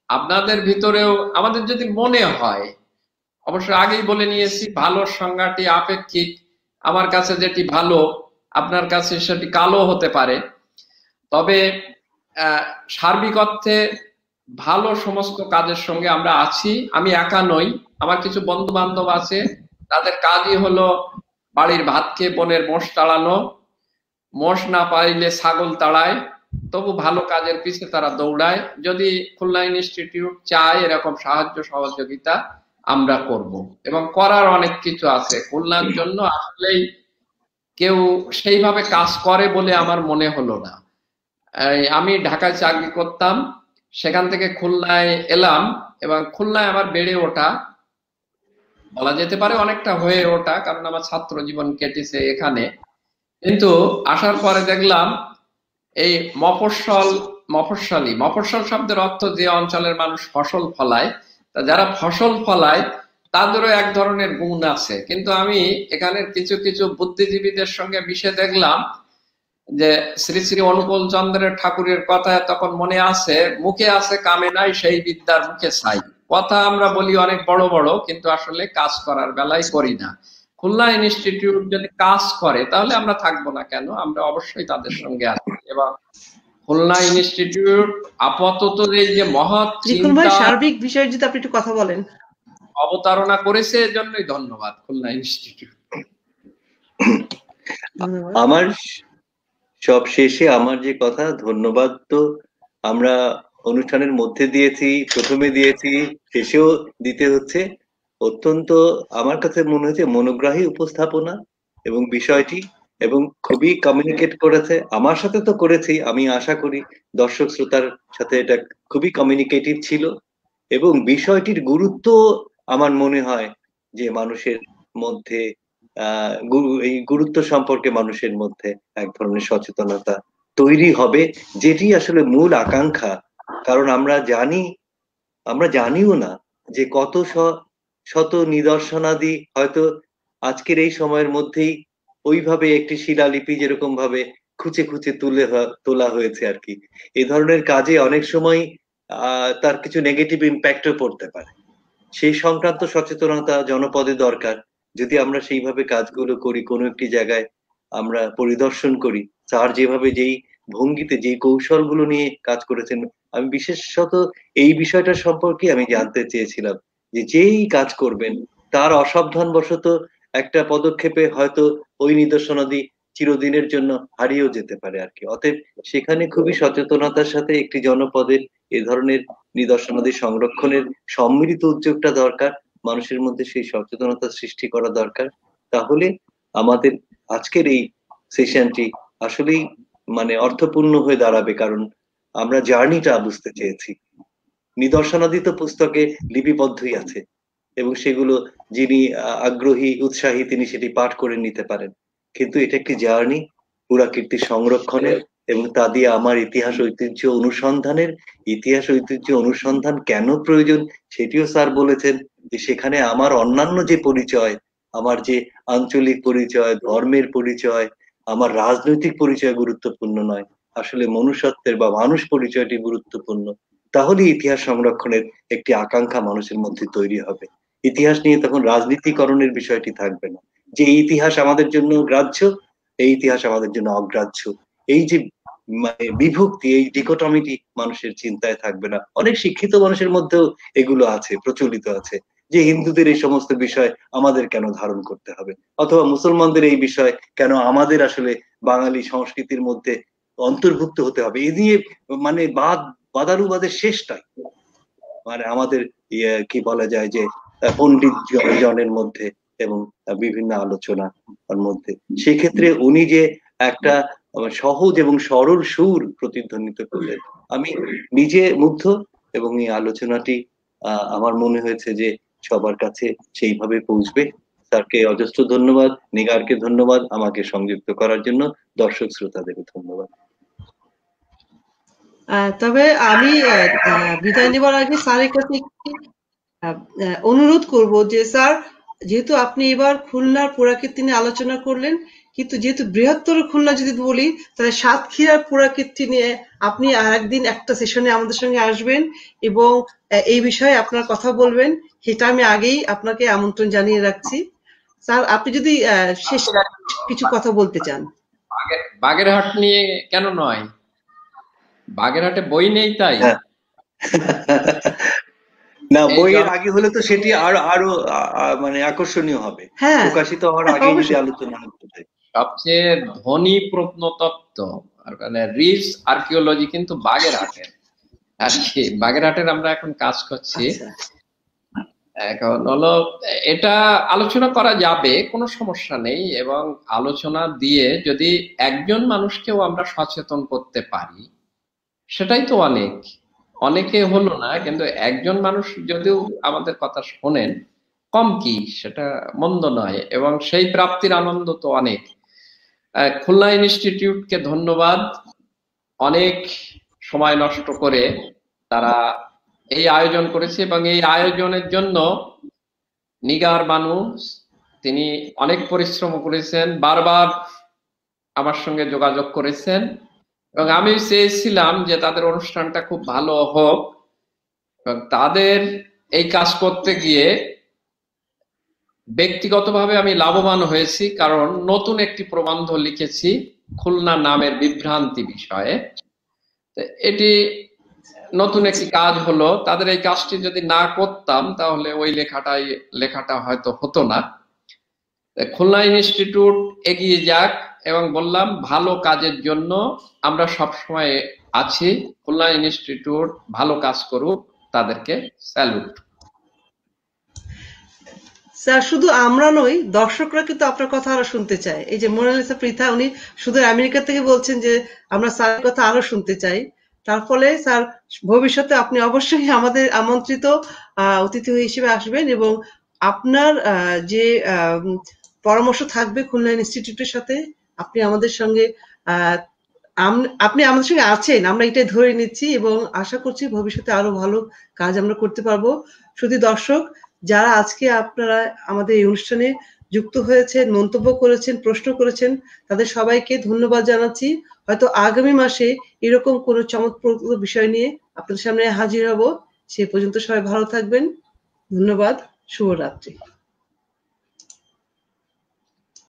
আপনাদের ভিতরেও, আমাদের যদি মনে হয়, অবশ্য আগেই বলে নিয়েছি ভালোর সংজ্ঞাটি আপেক্ষিক, আমার কাছে যেটি ভালো আপনার কাছে সেটি কালো হতে পারে। তবে সার্বিক অর্থে ভালো সমস্ত কাজের সঙ্গে আমরা আছি। আমি একা নই, আমার কিছু বন্ধু বান্ধব আছে, তাদের কাজই হলো বাড়ির ভাত খেয়ে বনের মোষ তাড়ানো, মোষ না পাইলে ছাগল তাড়ায়, তবু ভালো কাজের পিছে তারা দৌড়ায়। যদি খুলনা ইনস্টিটিউট চায় এরকম সাহায্য সহযোগিতা, আমরা করব, এবং করার অনেক কিছু আছে খুলনার জন্য। আসলেই কেউ সেইভাবে কাজ করে বলে আমার মনে হলো না। আমি ঢাকায় চাকরি করতাম, সেখান থেকে খুলনায় এলাম, এবং খুলনায় আমার বেড়ে ওঠা বলা যেতে পারে, অনেকটা হয়ে ওঠা, কারণ আমার ছাত্র জীবন কেটেছে এখানে। কিন্তু আসার পরে দেখলাম এই মফস্বল শব্দের অর্থ যে অঞ্চলের মানুষ ফসল ফলায়, তা যারা ফসল ফলায় তাদেরও এক ধরনের গুণ আছে। কিন্তু আমি এখানের কিছু কিছু বুদ্ধিজীবীদের সঙ্গে মিশে দেখলাম যে শ্রী শ্রী অনুকূল চন্দ্রের ঠাকুরের কথা তখন মনে আছে, মুখে আছে কামে নাই সেই বিদ্যার মুখে ছাই। কথা আমরা বলি অনেক বড় বড়, কিন্তু আসলে কাজ করার বেলায় করি না। খুলনা ইনস্টিটিউট যদি কাজ করে তাহলে আমরা থাকবো না কেন? আমরা অবশ্যই তাদের সঙ্গে আছি। এবং খুলনা ইনস্টিটিউট আপাতত এই যে মহৎ চিন্তা
সার্বিক বিষয়ে যদি আপনি একটু কথা বলেন।
অবতারণা করেছে, এজন্যই ধন্যবাদ খুলনা ইনস্টিটিউট।
আমার সব শেষে আমার যে কথা, ধন্যবাদ তো আমরা অনুষ্ঠানের মধ্যে দিয়েছি, প্রথমে দিয়েছি, শেষেও দিতে হচ্ছে। অত্যন্ত আমার কাছে মনে হয়েছে মনোগ্রাহী উপস্থাপনা এবং বিষয়টি, এবং খুবই কমিউনিকেট করেছে। আমার সাথে তো করেছি, আমি আশা করি দর্শক শ্রোতার সাথে এটা খুবই কমিউনিকেটিভ ছিল। এবং বিষয়টির গুরুত্ব আমার মনে হয় যে মানুষের মধ্যে এই গুরুত্ব সম্পর্কে মানুষের মধ্যে এক ধরনের সচেতনতা তৈরি হবে, যেটি আসলে মূল আকাঙ্ক্ষা। কারণ আমরা জানিও না যে কত শত নিদর্শনাদি হয়তো আজকের এই সময়ের মধ্যেই ওইভাবে একটি শিলালিপি যেরকম ভাবে খুঁচে খুঁচে তোলা হয়েছে আর কি। এই ধরনের কাজে অনেক সময় তার কিছু নেগেটিভ ইম্প্যাক্টও পড়তে পারে। সেই সংক্রান্ত সচেতনতা জনপদে দরকার। যদি আমরা সেইভাবে কাজগুলো করি, কোনো একটি জায়গায় আমরা পরিদর্শন করি, স্যার যেভাবে যেই ভঙ্গিতে যেই কৌশলগুলো নিয়ে কাজ করেছেন, আমি বিশেষত এই বিষয়টা সম্পর্কে আমি জানতে চেয়েছিলাম যে যেই কাজ করবেন তার অসাবধানবশত একটা পদক্ষেপে হয়তো ওই নিদর্শনাদি চিরদিনের জন্য হারিয়েও যেতে পারে আর কি। অতএব সেখানে খুবই সচেতনতার সাথে একটি জনপদের এ ধরনের নিদর্শনাদি সংরক্ষণের সম্মিলিত উদ্যোগটা দরকার। মানুষের মধ্যে সেই সচেতনতা সৃষ্টি করা দরকার। তাহলে আমাদের আজকের এই সেশনটি আসলেই মানে অর্থপূর্ণ হয়ে দাঁড়াবে, কারণ আমরা জার্নিটা বুঝতে চেয়েছি। নিদর্শনাদি তো পুস্তকে লিপিবদ্ধই আছে এবং সেগুলো যিনি আগ্রহী উৎসাহী তিনি সেটি পাঠ করে নিতে পারেন, কিন্তু এটা একটি জার্নি পুরাকীর্তি সংরক্ষণের এবং তা দিয়ে আমার ইতিহাস ঐতিহ্য অনুসন্ধান কেন প্রয়োজন সেটিও স্যার বলেছেন, যে সেখানে আমার অন্যান্য যে পরিচয়, আমার যে আঞ্চলিক পরিচয়, ধর্মের পরিচয়, আমার রাজনৈতিক পরিচয় গুরুত্বপূর্ণ নয়, আসলে মনুষ্যত্বের বা মানুষ পরিচয়টি গুরুত্বপূর্ণ। তাহলে ইতিহাস সংরক্ষণের একটি আকাঙ্ক্ষা মানুষের মধ্যে তৈরি হবে। ইতিহাস নিয়ে তখন রাজনীতিকরণের বিষয়টি থাকবে না, যে এই ইতিহাস আমাদের জন্য গ্রাহ্য, এই ইতিহাস আমাদের জন্য অগ্রাহ্য, এই যে মানে বিভক্তি, এই ডিকোটমিটি মানুষের চিন্তায় থাকবে না। অনেক শিক্ষিত মানুষের মধ্যেও এগুলো আছে, প্রচলিত আছে, যে হিন্দুদের এই সমস্ত বিষয় আমাদের কেন ধারণ করতে হবে, অথবা মুসলমানদের এই বিষয় কেন আমাদের আসলে বাঙালি সংস্কৃতির মধ্যে অন্তর্ভুক্ত হতে হবে। এই নিয়ে মানে বাদানুবাদের শেষটাই মানে আমাদের কি বলা যায় যে পণ্ডিত জনের মধ্যে এবং বিভিন্ন আলোচনার মধ্যে। সেক্ষেত্রে উনি যে একটা সহজ এবং সরল সুর প্রতিধ্বনিত করলেন, আমি নিজে মুগ্ধ। এবং এই আলোচনাটি আমার মনে হয়েছে যে সবার কাছে সেইভাবে পৌঁছবে। স্যারকে অজস্র ধন্যবাদ, নিগারকে ধন্যবাদ আমাকে সংযুক্ত করার জন্য, দর্শক শ্রোতাদের ধন্যবাদ।
তবে আমি বিদায় নেবার আগে স্যারের কাছে একটি অনুরোধ করব যে স্যার, যেহেতু আপনি এবার খুলনার পুরাকীর্তি নিয়ে আলোচনা করলেন, কিন্তু যেহেতু বৃহত্তর খুলনা যদি বলি, তাহলে সাতক্ষীরার পুরাকীর্তি নিয়ে আপনি আর একদিন একটা সেশনে আমাদের সঙ্গে আসবেন এবং এই বিষয়ে আপনার কথা বলবেন। সেটা আমি আগেই আপনাকে আমন্ত্রণ জানিয়ে রাখছি। স্যার, আপনি যদি শেষ কিছু কথা বলতে চান।
বাগেরহাট নিয়ে কেন নয়? বাগেরহাটে বই নেই তাই?
না, বইয়ের আগে হলে তো সেটি আরো মানে আকর্ষণীয় হবে, প্রকাশিত হওয়ার আগে যদি আলোচনা হতে।
সবচেয়ে ধনী প্রত্নতত্ত্ব মানে রিচ আর্কিওলজি কিন্তু বাগেরহাটের আর কি। বাগেরহাটের আমরা এখন কাজ করছি। এখন হলো এটা আলোচনা করা যাবে, কোনো সমস্যা নেই, এবং আলোচনা দিয়ে যদি একজন মানুষকেও আমরা সচেতন করতে পারি সেটাই তো অনেকে হলো না, কিন্তু একজন মানুষ যদিও আমাদের কথা শোনেন, কম কি, সেটা মন্দ নয়, এবং সেই প্রাপ্তির আনন্দ তো অনেক। খুলনা ইনস্টিটিউটকে ধন্যবাদ, অনেক সময় নষ্ট করে তারা এই আয়োজন করেছে, এবং এই আয়োজনের জন্য নিগার বানু তিনি অনেক পরিশ্রম করেছেন, বারবার আমার সঙ্গে যোগাযোগ করেছেন, এবং আমি চেয়েছিলাম যে তাদের অনুষ্ঠানটা খুব ভালো হোক, এবং তাদের এই কাজ করতে গিয়ে ব্যক্তিগতভাবে আমি লাভবান হয়েছি, কারণ নতুন একটি প্রবন্ধ লিখেছি খুলনা নামের বিভ্রান্তি বিষয়ে। এটি নতুন একটি কাজ হলো। তাদের এই কাজটি যদি না করতাম তাহলে ওই লেখাটা হয়তো হতো না। খুলনা ইনস্টিটিউট এগিয়ে যাক, এবং বললাম ভালো কাজের জন্য আমরা সবসময় আছি। খুলনা ইনস্টিটিউট ভালো কাজ করুক, তাদেরকে স্যালুট।
স্যার, শুধু আমরা নই, দর্শকরা কিন্তু আপনার কথা আরো শুনতে চায়। এই যে মোনালিসা পৃথা, উনি শুধু আমেরিকা থেকে বলছেন যে আমরা স্যারের কথা আরো শুনতে চাই। তার ফলে স্যার, ভবিষ্যতে আপনি অবশ্যই আমাদের আমন্ত্রিত অতিথি হিসেবে আসবেন, এবং আপনার যে পরামর্শ থাকবে খুলনা ইনস্টিটিউটের সাথে, আপনি আমাদের সঙ্গে আছেন, আমরা এটাই ধরে নিচ্ছি, এবং আশা করছি ভবিষ্যতে আরো ভালো কাজ আমরা করতে পারবো। শুধু দর্শক যারা আজকে আপনারা আমাদের এই অনুষ্ঠানে যুক্ত হয়েছেন, মন্তব্য করেছেন, প্রশ্ন করেছেন, তাদের সবাইকে ধন্যবাদ জানাচ্ছি। হয়তো আগামী মাসে এরকম কোনো চমকপ্রদ বিষয় নিয়ে আপনাদের সামনে হাজির হব। সে পর্যন্ত সবাই ভালো থাকবেন। ধন্যবাদ। শুভরাত্রি।